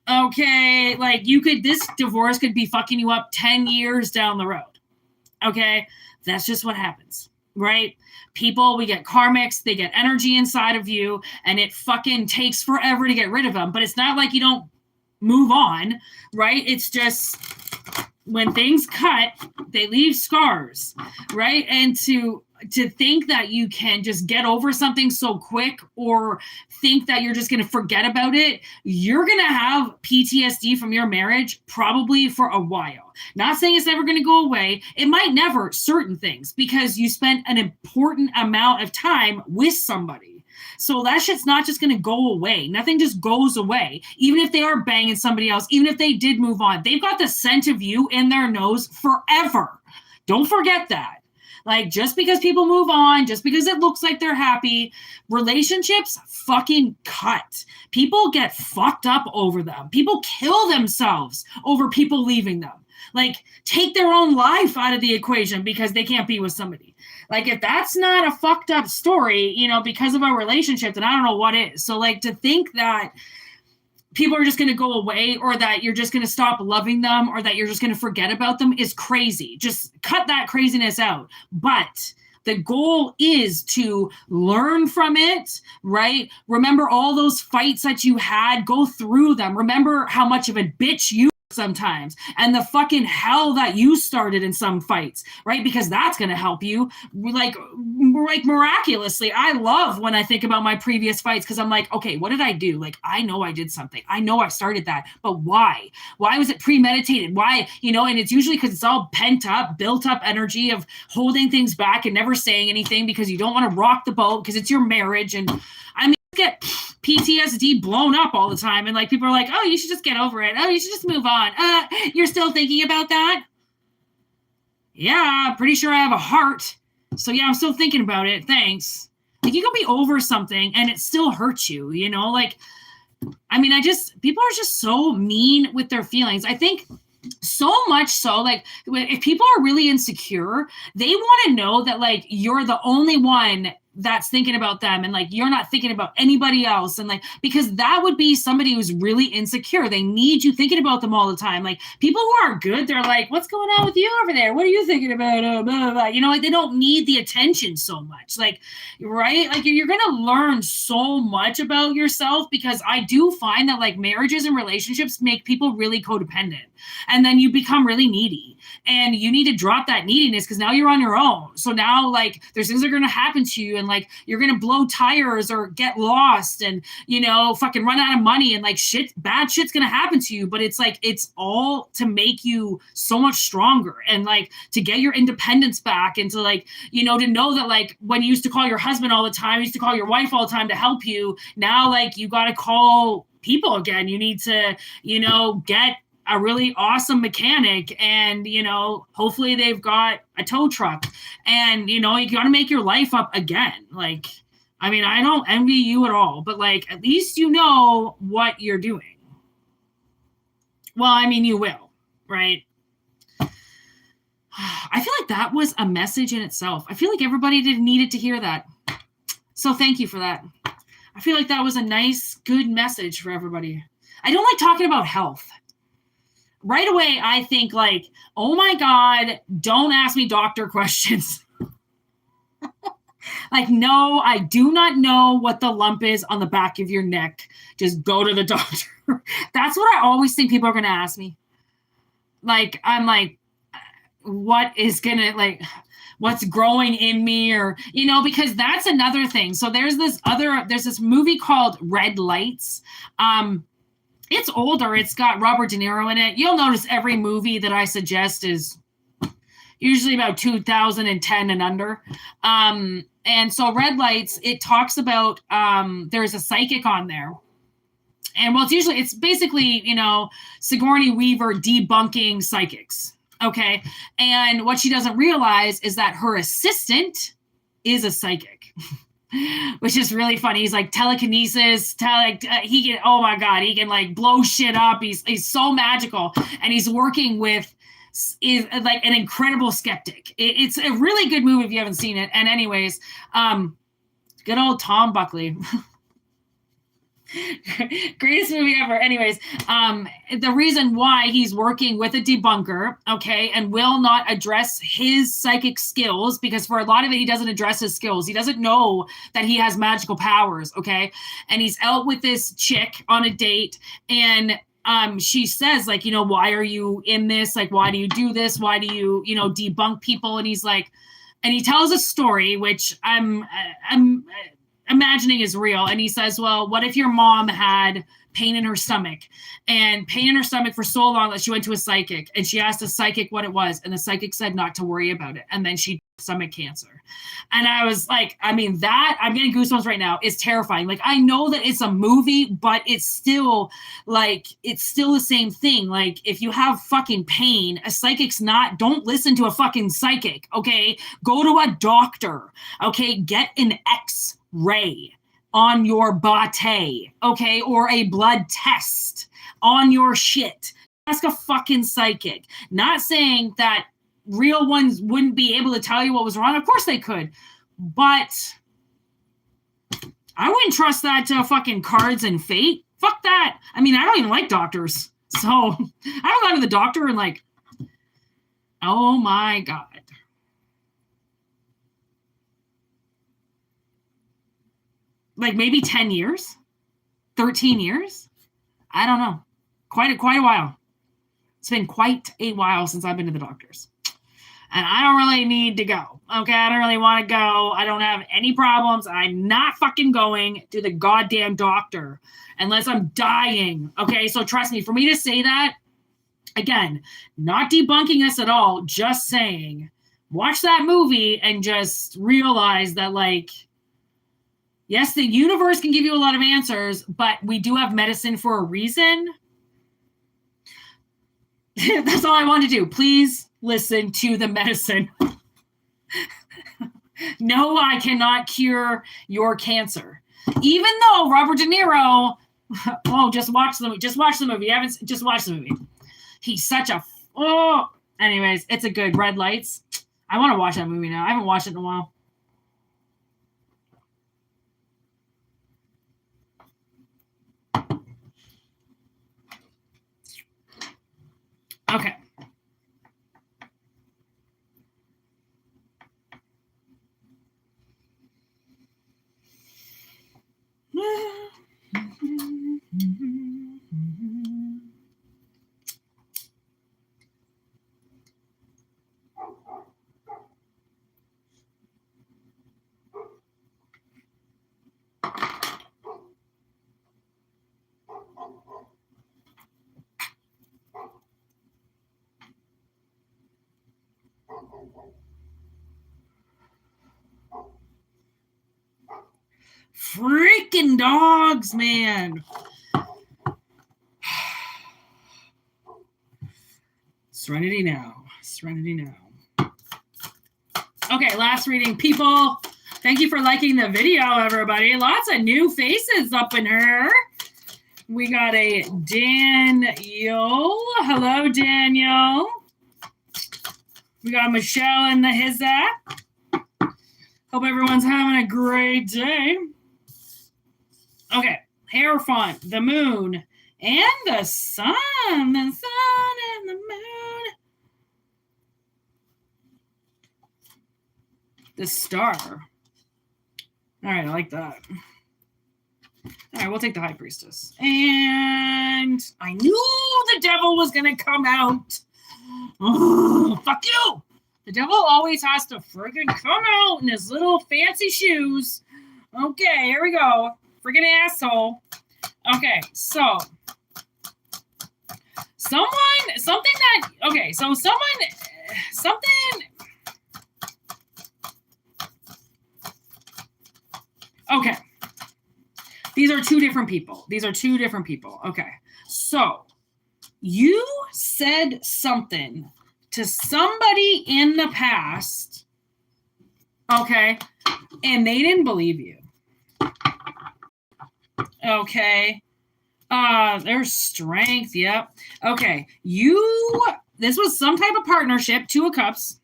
Okay, like this divorce could be fucking you up 10 years down the road. Okay, that's just what happens, right? People, we get karmics, they get energy inside of you, and it fucking takes forever to get rid of them. But it's not like you don't move on, right? It's just when things cut, they leave scars, right? And to think that you can just get over something so quick, or think that you're just going to forget about it, you're going to have PTSD from your marriage probably for a while. Not saying it's never going to go away. It might never, certain things, because you spent an important amount of time with somebody. So that shit's not just going to go away. Nothing just goes away. Even if they are banging somebody else, even if they did move on, they've got the scent of you in their nose forever. Don't forget that. Like, just because people move on, just because it looks like they're happy, relationships fucking cut. People get fucked up over them. People kill themselves over people leaving them. Like, take their own life out of the equation because they can't be with somebody. Like, if that's not a fucked up story, because of a relationship, then I don't know what is. So, like, to think that people are just going to go away, or that you're just going to stop loving them, or that you're just going to forget about them is crazy. Just cut that craziness out. But the goal is to learn from it, right? Remember all those fights that you had, go through them. Remember how much of a bitch you sometimes, and the fucking hell that you started in some fights, right? Because that's going to help you like miraculously. I love when I think about my previous fights, because I'm like, okay, what did I do? Like, I know I did something. I know I started that, but why? Why was it premeditated? Why? And it's usually because it's all pent up, built up energy of holding things back and never saying anything because you don't want to rock the boat because it's your marriage. And I mean, get PTSD blown up all the time, and like people are like, oh, you should just get over it. Oh, you should just move on. You're still thinking about that? Yeah, pretty sure I have a heart. So yeah, I'm still thinking about it. Thanks. Like, you can be over something and it still hurts you, like, I mean, people are just so mean with their feelings. I think so much so, like, if people are really insecure, they want to know that, like, you're the only one that's thinking about them, and like, you're not thinking about anybody else. And like, because that would be somebody who's really insecure. They need you thinking about them all the time. Like, people who are good, they're like, what's going on with you over there? What are you thinking about? Blah, blah, blah. Like, they don't need the attention so much. Like, right? Like, you're going to learn so much about yourself, because I do find that, like, marriages and relationships make people really codependent, and then you become really needy, and you need to drop that neediness, because now you're on your own. So now, like, there's things that are going to happen to you, and like, you're going to blow tires or get lost, and, fucking run out of money, and like, bad shit's going to happen to you. But it's like, it's all to make you so much stronger, and like, to get your independence back, and to like, to know that, like, when you used to call your husband all the time, you used to call your wife all the time to help you. Now, like, you got to call people again. You need to, get a really awesome mechanic, and hopefully they've got a tow truck, and you got to make your life up again. Like, I mean, I don't envy you at all, but like, at least you know what you're doing. Well, I mean, you will, right? I feel like like that was a message in itself. I feel like everybody needed to hear that. So thank you for that. I feel like that was a nice, good message for everybody. I don't like talking about health. Right away, I think like, oh my God, don't ask me doctor questions. Like, no, I do not know what the lump is on the back of your neck. Just go to the doctor. That's what I always think people are going to ask me. Like, I'm like, what is going to, like, what's growing in me, or, you know, because that's another thing. So there's this movie called Red Lights. It's older. It's got Robert De Niro in it. You'll notice every movie that I suggest is usually about 2010 and under. And so Red Lights, it talks about, there's a psychic on there. And well, it's basically, you know, Sigourney Weaver debunking psychics. Okay. And what she doesn't realize is that her assistant is a psychic, which is really funny. He's like telekinesis, he can, oh my God, he can like blow shit up. He's so magical. And he's working with, is like an incredible skeptic. It's a really good movie if you haven't seen it. And anyways, good old Tom Buckley. Greatest movie ever. Anyways, the reason why he's working with a debunker, okay, and will not address his psychic skills, because for a lot of it, he doesn't address his skills. He doesn't know that he has magical powers, okay? And he's out with this chick on a date, and she says, like, you know, why are you in this? Like, why do you do this? Why do you, you know, debunk people? And he's like, and he tells a story, which I'm imagining is real. And he says, well, what if your mom had pain in her stomach for so long that she went to a psychic, and she asked the psychic what it was, and the psychic said not to worry about it, and then she stomach cancer. And I was like, I mean, that, I'm getting goosebumps right now, is terrifying. Like, I know that it's a movie, but it's still the same thing. Like, if you have fucking pain, a psychic's not, don't listen to a fucking psychic, okay? Go to a doctor, okay? Get an X-ray on your bate, okay? Or a blood test on your shit. Ask a fucking psychic. Not saying that real ones wouldn't be able to tell you what was wrong. Of course they could. But I wouldn't trust that to fucking cards and fate. Fuck that. I mean, I don't even like doctors. So I haven't gone to the doctor and like, oh my God. Like maybe 10 years, 13 years. I don't know. Quite a while. It's been quite a while since I've been to the doctors. And I don't really need to go. Okay, I don't really want to go. I don't have any problems. I'm not fucking going to the goddamn doctor unless I'm dying. Okay, so trust me, for me to say that, again, not debunking this at all, just saying, watch that movie and just realize that, like, yes, the universe can give you a lot of answers, but we do have medicine for a reason. That's all I want to do. Please listen to the medicine. No, I cannot cure your cancer. Even though Robert De Niro, oh, just watch the movie. Just watch the movie. Just watch the movie. He's such a, anyways, it's a good Red Lights. I want to watch that movie now. I haven't watched it in a while. Okay. Freaking dogs, man. Serenity now. Serenity now. Okay, last reading. People, thank you for liking the video, everybody. Lots of new faces up in here. We got a Daniel. Hello, Daniel. We got Michelle in the hizza. Hope everyone's having a great day. Okay, Hierophant, the moon, and the sun. The sun and the moon. The star. All right, I like that. All right, we'll take the High Priestess. And I knew the devil was going to come out. Oh, fuck you. The devil always has to friggin' come out in his little fancy shoes. Okay, here we go. Friggin' asshole. Okay, so something. Okay. These are two different people. Okay. So you said something to somebody in the past, okay, and they didn't believe you. Okay. There's strength. Yep. Okay. This was some type of partnership, 2 of Cups.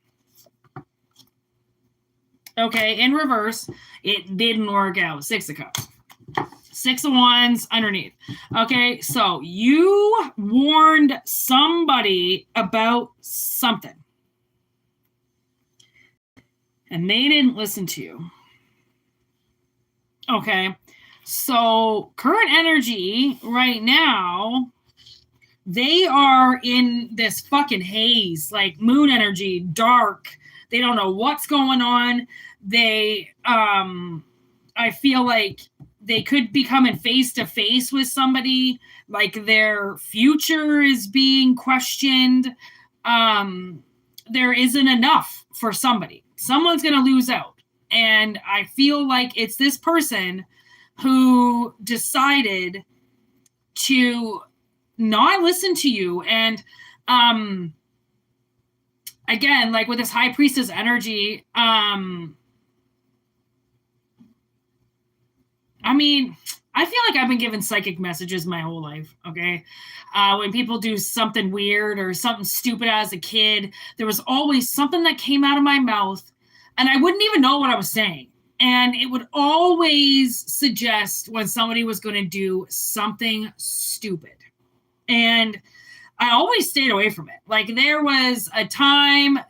Okay. In reverse, it didn't work out. 6 of Cups. 6 of Wands underneath. Okay. So you warned somebody about something, and they didn't listen to you. Okay. So current energy right now, they are in this fucking haze, like moon energy, dark. They don't know what's going on. I feel like they could be coming face to face with somebody, like their future is being questioned. There isn't enough for somebody. Someone's going to lose out. And I feel like it's this person who decided to not listen to you. And again, like with this High Priestess energy, I mean, I feel like I've been given psychic messages my whole life, okay? When people do something weird or something stupid as a kid, there was always something that came out of my mouth, and I wouldn't even know what I was saying. And it would always suggest when somebody was going to do something stupid. And I always stayed away from it. Like there was a time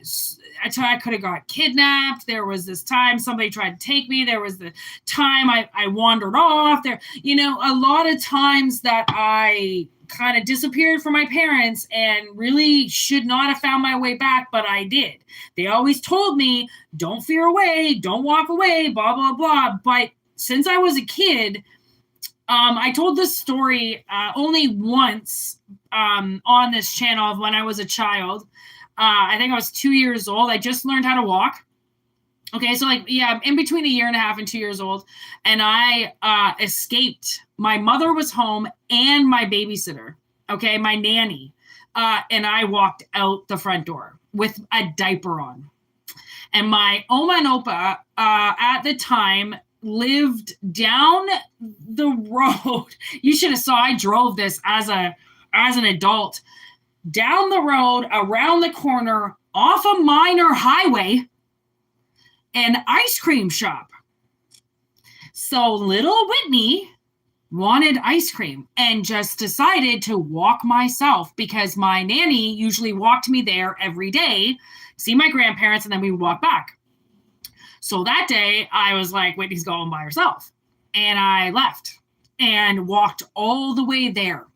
I could have got kidnapped. There was this time somebody tried to take me. There was the time I wandered off. There, a lot of times that I kind of disappeared from my parents and really should not have found my way back, but I did. They always told me, don't fear away, don't walk away, blah, blah, blah. But since I was a kid, I told this story only once on this channel of when I was a child. I think I was 2 years old. I just learned how to walk. Okay, so in between 1.5 years and 2 years old. And I escaped. My mother was home and my babysitter, okay, my nanny. And I walked out the front door with a diaper on. And my Oma and Opa at the time lived down the road. You should have saw I drove this as an adult. Down the road, around the corner, off a minor highway, an ice cream shop. So little Whitney wanted ice cream and just decided to walk myself because my nanny usually walked me there every day, see my grandparents, and then we would walk back. So that day I was like, Whitney's going by herself. And I left and walked all the way there.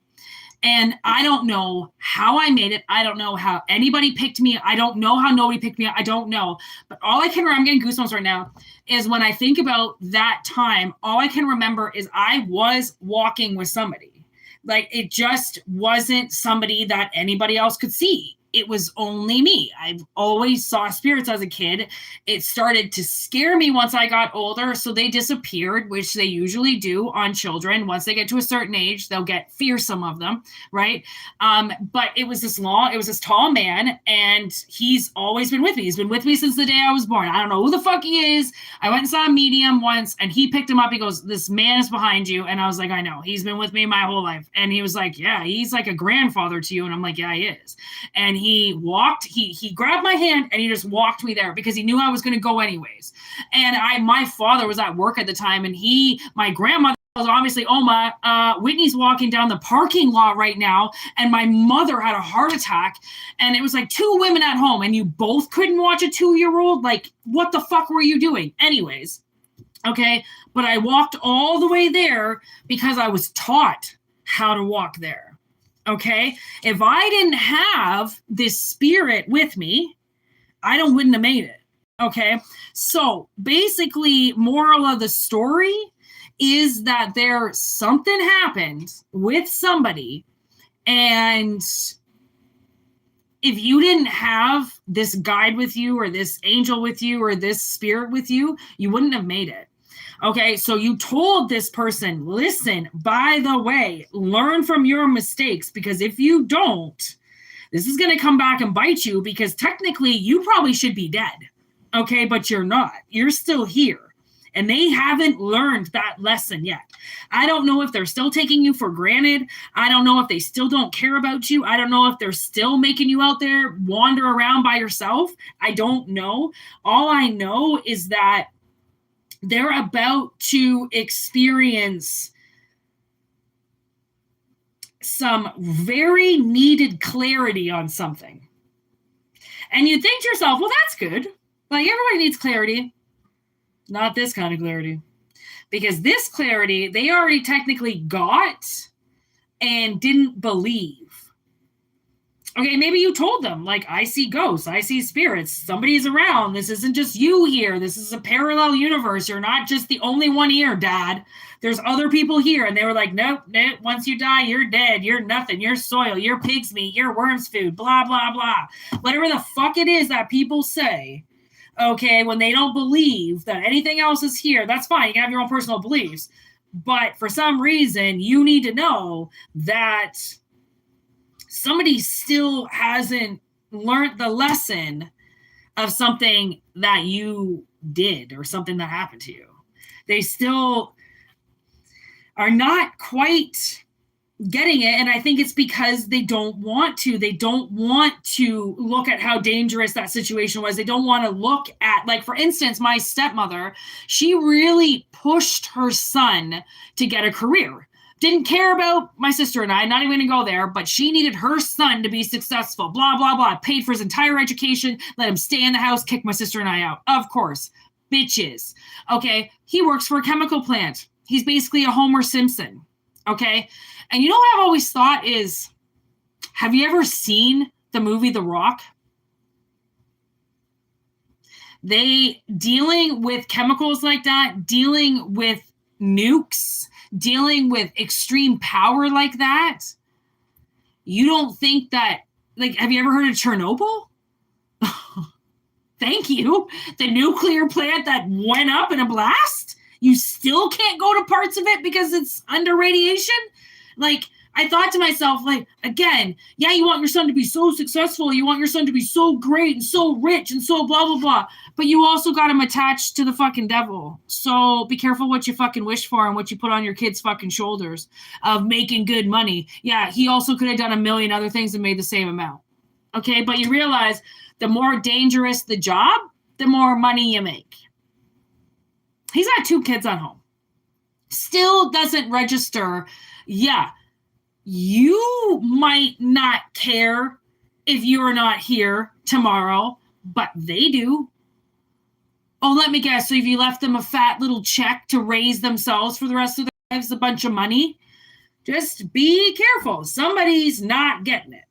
And I don't know how I made it. I don't know how anybody picked me. I don't know how nobody picked me up. I don't know. But all I can remember, I'm getting goosebumps right now, is when I think about that time, all I can remember is I was walking with somebody. Like it just wasn't somebody that anybody else could see. It was only me. I've always saw spirits as a kid. It started to scare me once I got older. So they disappeared, which they usually do on children. Once they get to a certain age, they'll get fearsome of them. Right. But it was this tall man, and he's always been with me. He's been with me since the day I was born. I don't know who the fuck he is. I went and saw a medium once, and he picked him up. He goes, "This man is behind you." And I was like, "I know. He's been with me my whole life." And he was like, "Yeah, he's like a grandfather to you." And I'm like, "Yeah, he is." And he grabbed my hand and he just walked me there because he knew I was going to go anyways. And my father was at work at the time, and my grandmother was obviously, Whitney's walking down the parking lot right now, and my mother had a heart attack, and it was like 2 women at home, and you both couldn't watch a 2-year-old? Like, what the fuck were you doing? Anyways, okay, but I walked all the way there because I was taught how to walk there, okay? If I didn't have this spirit with me, I wouldn't have made it, okay? So basically, moral of the story is that something happened with somebody, and if you didn't have this guide with you or this angel with you or this spirit with you, you wouldn't have made it. Okay, so you told this person, listen, by the way, learn from your mistakes, because if you don't, this is going to come back and bite you, because technically you probably should be dead. Okay, but you're not. You're still here. And they haven't learned that lesson yet. I don't know if they're still taking you for granted. I don't know if they still don't care about you. I don't know if they're still making you out there wander around by yourself. I don't know. All I know is that they're about to experience some very needed clarity on something. And you think to yourself, well, that's good. Like, everybody needs clarity. Not this kind of clarity. Because this clarity, they already technically got and didn't believe. Okay, maybe you told them, like, I see ghosts, I see spirits, somebody's around. This isn't just you here. This is a parallel universe. You're not just the only one here, Dad. There's other people here. And they were like, nope, once you die, you're dead. You're nothing. You're soil. You're pig's meat. You're worm's food. Blah, blah, blah. Whatever the fuck it is that people say, okay, when they don't believe that anything else is here, that's fine. You can have your own personal beliefs. But for some reason, you need to know that somebody still hasn't learned the lesson of something that you did or something that happened to you. They still are not quite getting it. And I think it's because they don't want to. They don't want to look at how dangerous that situation was. They don't want to look at, like, for instance, my stepmother, she really pushed her son to get a career. Didn't care about my sister and I, not even going to go there, but she needed her son to be successful, blah, blah, blah. Paid for his entire education, let him stay in the house, kick my sister and I out. Of course. Bitches. Okay. He works for a chemical plant. He's basically a Homer Simpson. Okay. And you know what I've always thought is, have you ever seen the movie The Rock? They dealing with chemicals like that, dealing with nukes, dealing with extreme power like that. You don't think that, like, have you ever heard of Chernobyl? Thank you. The nuclear plant that went up in a blast? You still can't go to parts of it because it's under radiation? Like, I thought to myself, like, again, yeah, you want your son to be so successful. You want your son to be so great and so rich and so blah, blah, blah. But you also got him attached to the fucking devil. So be careful what you fucking wish for and what you put on your kid's fucking shoulders of making good money. Yeah, he also could have done a million other things and made the same amount. Okay, but you realize the more dangerous the job, the more money you make. He's got 2 kids at home. Still doesn't register. Yeah, you might not care if you're not here tomorrow, but they do. Oh, let me guess. So if you left them a fat little check to raise themselves for the rest of their lives, a bunch of money, just be careful. Somebody's not getting it.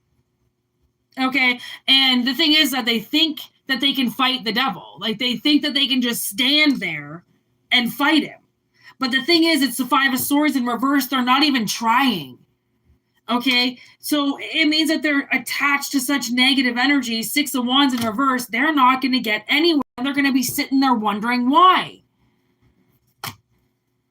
Okay. And the thing is that they think that they can fight the devil. Like, they think that they can just stand there and fight him. But the thing is, it's the 5 of Swords in reverse. They're not even trying. Okay. So it means that they're attached to such negative energy. 6 of Wands in reverse. They're not going to get anywhere. They're going to be sitting there wondering why.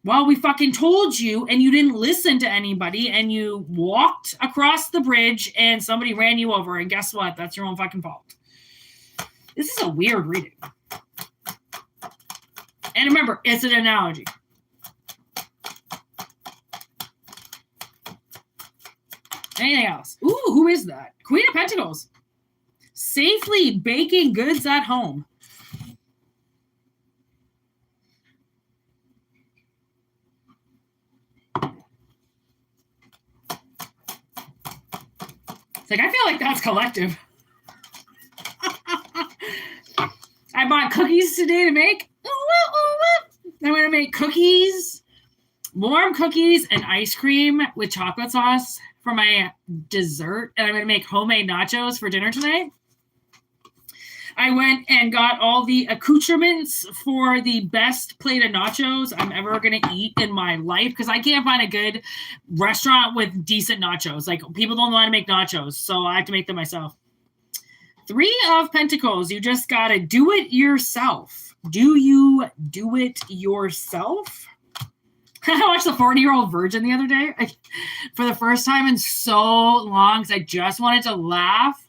Well, we fucking told you and you didn't listen to anybody and you walked across the bridge and somebody ran you over. And guess what? That's your own fucking fault. This is a weird reading. And remember, it's an analogy. Anything else? Ooh, who is that? Queen of Pentacles. safely baking goods at home. It's like, I feel like that's collective. I bought cookies today to make. I'm going to make cookies, warm cookies and ice cream with chocolate sauce for my dessert. And I'm going to make homemade nachos for dinner tonight. I went and got all the accoutrements for the best plate of nachos I'm ever going to eat in my life, because I can't find a good restaurant with decent nachos. Like, people don't know how to make nachos, so I have to make them myself. 3 of Pentacles. You just got to do it yourself. Do you do it yourself? I watched The 40-Year-Old Virgin the other day for the first time in so long, because I just wanted to laugh.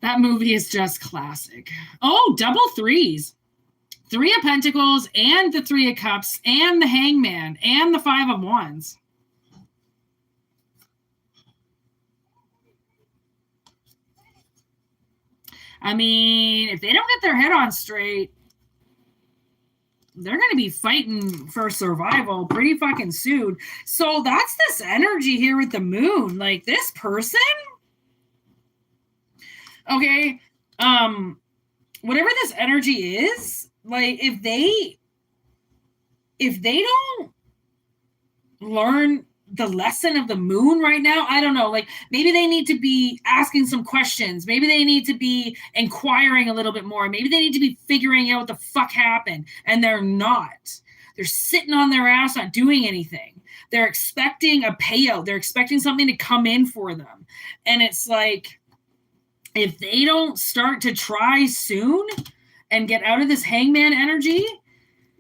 That movie is just classic. Oh, double 3s. 3 of Pentacles and the 3 of Cups and the Hangman and the 5 of Wands. I mean, if they don't get their head on straight, they're going to be fighting for survival pretty fucking soon. So that's this energy here with the moon. Like, this person, okay, whatever this energy is, like, if they don't learn the lesson of the moon right now, I don't know, like, maybe they need to be asking some questions. Maybe they need to be inquiring a little bit more. Maybe they need to be figuring out what the fuck happened, and they're not. They're sitting on their ass, not doing anything. They're expecting a payout. They're expecting something to come in for them. And it's like, if they don't start to try soon and get out of this Hangman energy,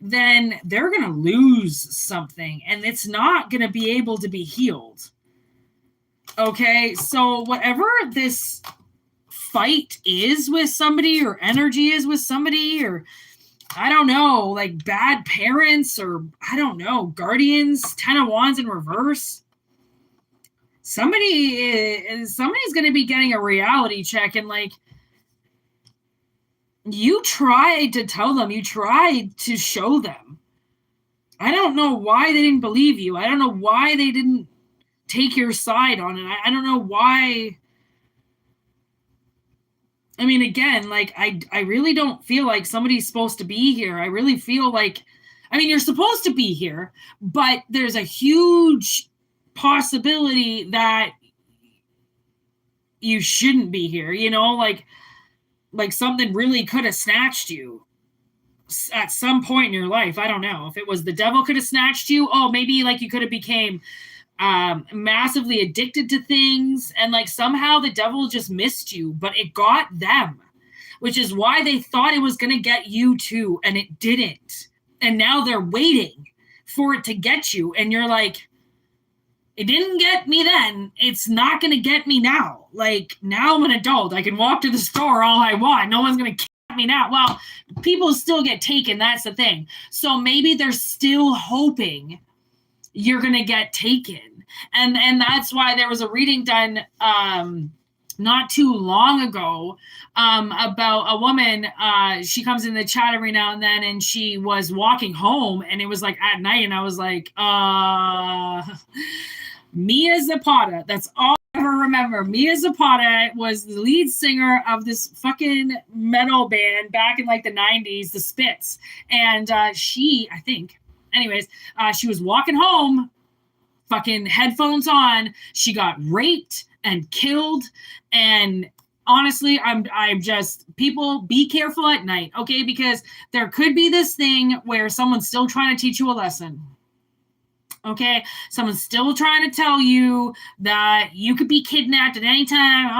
then they're going to lose something, and it's not going to be able to be healed. Okay, so whatever this fight is with somebody, or energy is with somebody, or I don't know, like bad parents, or I don't know, guardians, 10 of Wands in reverse. Somebody's going to be getting a reality check, and like, you tried to tell them, you tried to show them. I don't know why they didn't believe you. I don't know why they didn't take your side on it. I don't know why. I mean, again, like, I really don't feel like somebody's supposed to be here. I really feel like, I mean, you're supposed to be here, but there's a huge possibility that you shouldn't be here, you know, like something really could have snatched you at some point in your life. I don't know if it was the devil could have snatched you. Oh, maybe like you could have became massively addicted to things, and like somehow the devil just missed you, but it got them, which is why they thought it was going to get you too, and it didn't. And now they're waiting for it to get you, and you're like, it didn't get me then. It's not going to get me now. Like, now I'm an adult. I can walk to the store all I want. No one's going to kick me now. Well, people still get taken. That's the thing. So maybe they're still hoping you're going to get taken. And that's why there was a reading done not too long ago about a woman. She comes in the chat every now and then, and she was walking home, and it was like at night, and I was like, Mia Zapata. That's all I ever remember. Mia Zapata was the lead singer of this fucking metal band back in like the 90s, the Spits. And she was walking home, fucking headphones on. She got raped and killed. And honestly, I'm just, people, be careful at night, okay? Because there could be this thing where someone's still trying to teach you a lesson. Okay, someone's still trying to tell you that you could be kidnapped at any time,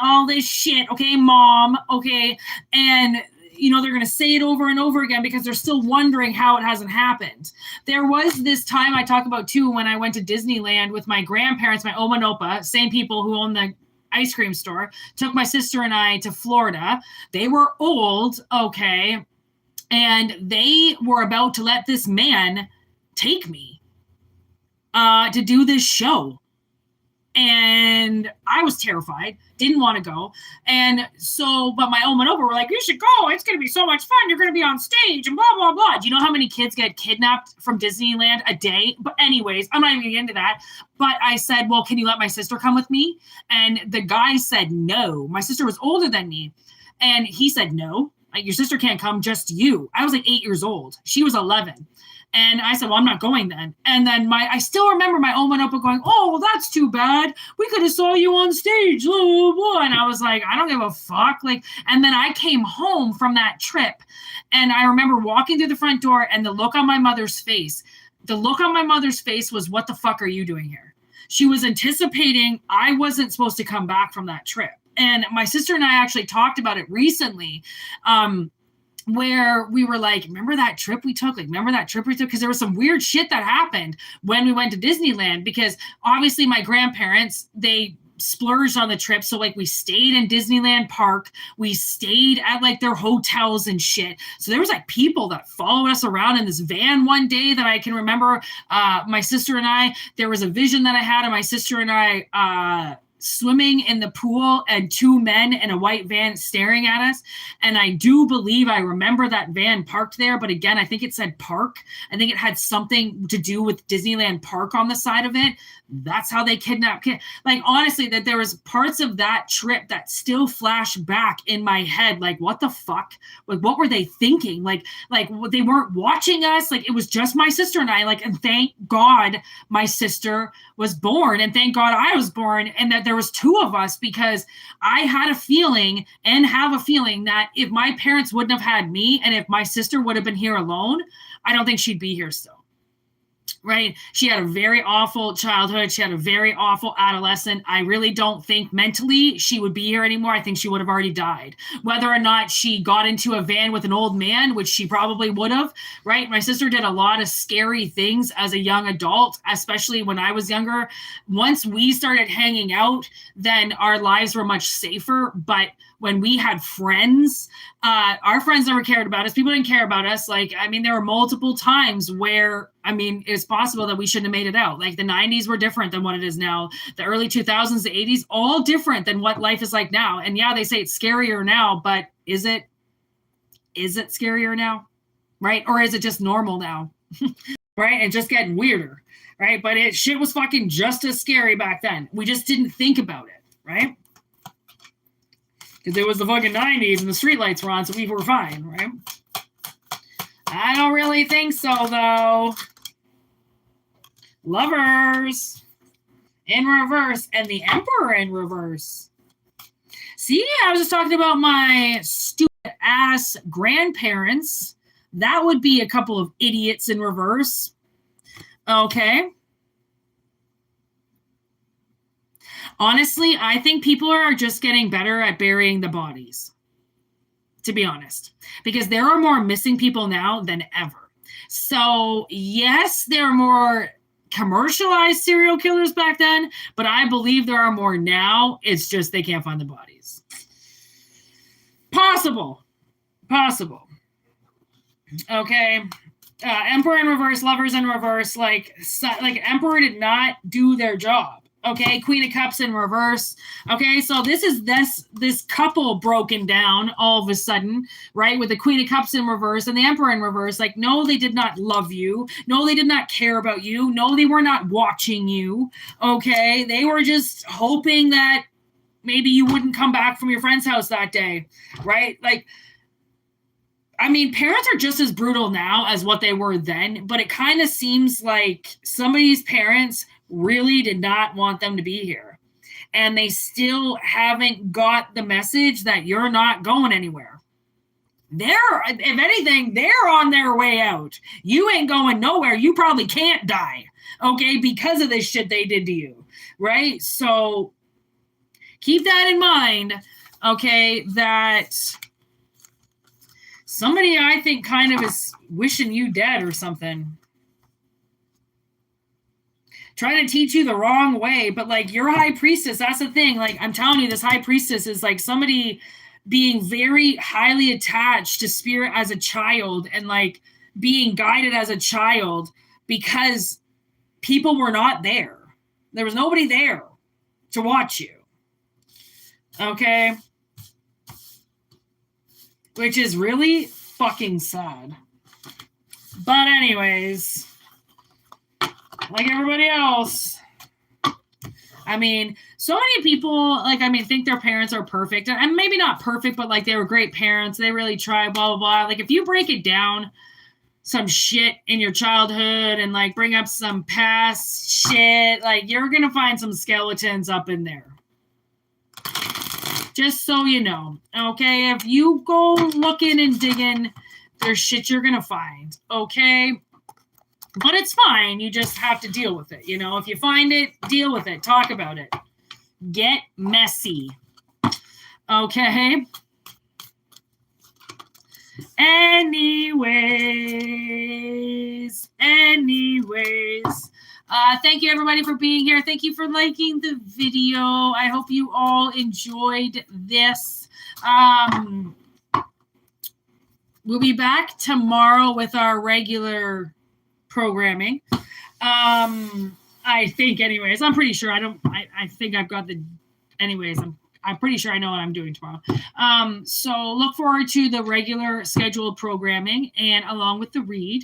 all this shit, okay, mom, okay, and, you know, they're going to say it over and over again because they're still wondering how it hasn't happened. There was this time I talk about, too, when I went to Disneyland with my grandparents, my Oma and Opa, same people who own the ice cream store, took my sister and I to Florida. They were old, okay, and they were about to let this man take me to do this show. And I was terrified, didn't want to go. And so, but my Oma and Opa were like, you should go. It's going to be so much fun. You're going to be on stage and blah, blah, blah. Do you know how many kids get kidnapped from Disneyland a day? But anyways, I'm not even getting into that. But I said, well, can you let my sister come with me? And the guy said, no. My sister was older than me. And he said, no, like, your sister can't come, just you. I was like 8 years old. She was 11. And I said, well, I'm not going then. And then I still remember my Oma and Opa going, oh, well, that's too bad. We could have saw you on stage, blah, blah, blah. And I was like, I don't give a fuck. Like, and then I came home from that trip, and I remember walking through the front door, and the look on my mother's face, was, what the fuck are you doing here? She was anticipating I wasn't supposed to come back from that trip. And my sister and I actually talked about it recently, where we were like, remember that trip we took? Because there was some weird shit that happened when we went to Disneyland, because obviously my grandparents, they splurged on the trip. So like, we stayed in Disneyland Park. We stayed at like their hotels and shit. So there was like people that followed us around in this van one day that I can remember. My sister and I, there was a vision that I had of my sister and I, swimming in the pool, and two men in a white van staring at us. And I do believe I remember that van parked there. But again, I think it said park. I think it had something to do with Disneyland Park on the side of it. That's how they kidnapped kids. Like, honestly, that there was parts of that trip that still flash back in my head. Like, what the fuck? Like, what were they thinking? Like they weren't watching us. Like, it was just my sister and I. Like, and thank God my sister was born, and thank God I was born, and that there was two of us, because I had a feeling and have a feeling that if my parents wouldn't have had me, and if my sister would have been here alone, I don't think she'd be here still. Right? She had a very awful childhood. She had a very awful adolescent. I really don't think mentally she would be here anymore. I think she would have already died. Whether or not she got into a van with an old man, which she probably would have, right? My sister did a lot of scary things as a young adult, especially when I was younger. Once we started hanging out, then our lives were much safer. But when we had friends, our friends never cared about us. People didn't care about us. Like, I mean, there were multiple times where, I mean, it's possible that we shouldn't have made it out. Like, the 90s were different than what it is now. The early 2000s, the 80s, all different than what life is like now. And yeah, they say it's scarier now, but is it scarier now? Right? Or is it just normal now? Right? And just getting weirder. Right? But shit was fucking just as scary back then. We just didn't think about it. Right? Because it was the fucking 90s and the streetlights were on, so we were fine, right? I don't really think so, though. Lovers in reverse, and the Emperor in reverse. See, I was just talking about my stupid ass grandparents. That would be a couple of idiots in reverse. Okay. Honestly, I think people are just getting better at burying the bodies, to be honest, because there are more missing people now than ever. So yes, there are more commercialized serial killers back then, but I believe there are more now. It's just they can't find the bodies. Possible. Okay. Emperor in reverse, lovers in reverse. Like Emperor did not do their job. Okay, Queen of Cups in reverse. Okay, so this is this couple broken down all of a sudden, right? With the Queen of Cups in reverse and the Emperor in reverse. Like, no, they did not love you. No, they did not care about you. No, they were not watching you. Okay, they were just hoping that maybe you wouldn't come back from your friend's house that day, right? Like, I mean, parents are just as brutal now as what they were then, but it kind of seems like some of these parents really did not want them to be here. And they still haven't got the message that you're not going anywhere. If anything, they're on their way out. You ain't going nowhere. You probably can't die, okay, because of this shit they did to you, right? So keep that in mind, okay, that somebody I think kind of is wishing you dead or something. Trying to teach you the wrong way, but like your high priestess, that's the thing. Like, I'm telling you, this high priestess is like somebody being very highly attached to spirit as a child, and like being guided as a child because people were not there. There was nobody there. to watch you. Okay? Which is really fucking sad. But anyways, like everybody else, I mean, so many people, like, I mean, think their parents are perfect. And maybe not perfect, but, like, they were great parents. They really try, blah, blah, blah. Like, if you break it down, some shit in your childhood and, like, bring up some past shit, like, you're going to find some skeletons up in there. Just so you know. Okay? If you go looking and digging, there's shit you're going to find. Okay? But it's fine. You just have to deal with it. You know, if you find it, deal with it. Talk about it. Get messy. Okay? Anyways. Thank you, everybody, for being here. Thank you for liking the video. I hope you all enjoyed this. We'll be back tomorrow with our regular programming. I think, anyways. I'm pretty sure. I think I've got the. Anyways, I'm pretty sure I know what I'm doing tomorrow. So look forward to the regular scheduled programming and along with the read.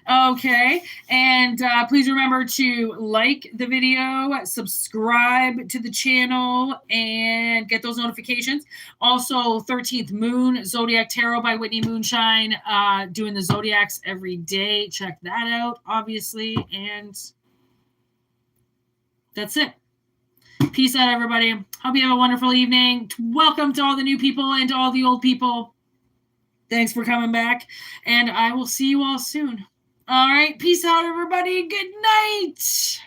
Okay, and please remember to like the video, subscribe to the channel, and get those notifications. Also, 13th Moon Zodiac Tarot by Whitney Moonshine, doing the Zodiacs every day. Check that out, obviously, and that's it. Peace out, everybody. Hope you have a wonderful evening. Welcome to all the new people and to all the old people. Thanks for coming back, and I will see you all soon. All right. Peace out, everybody. Good night.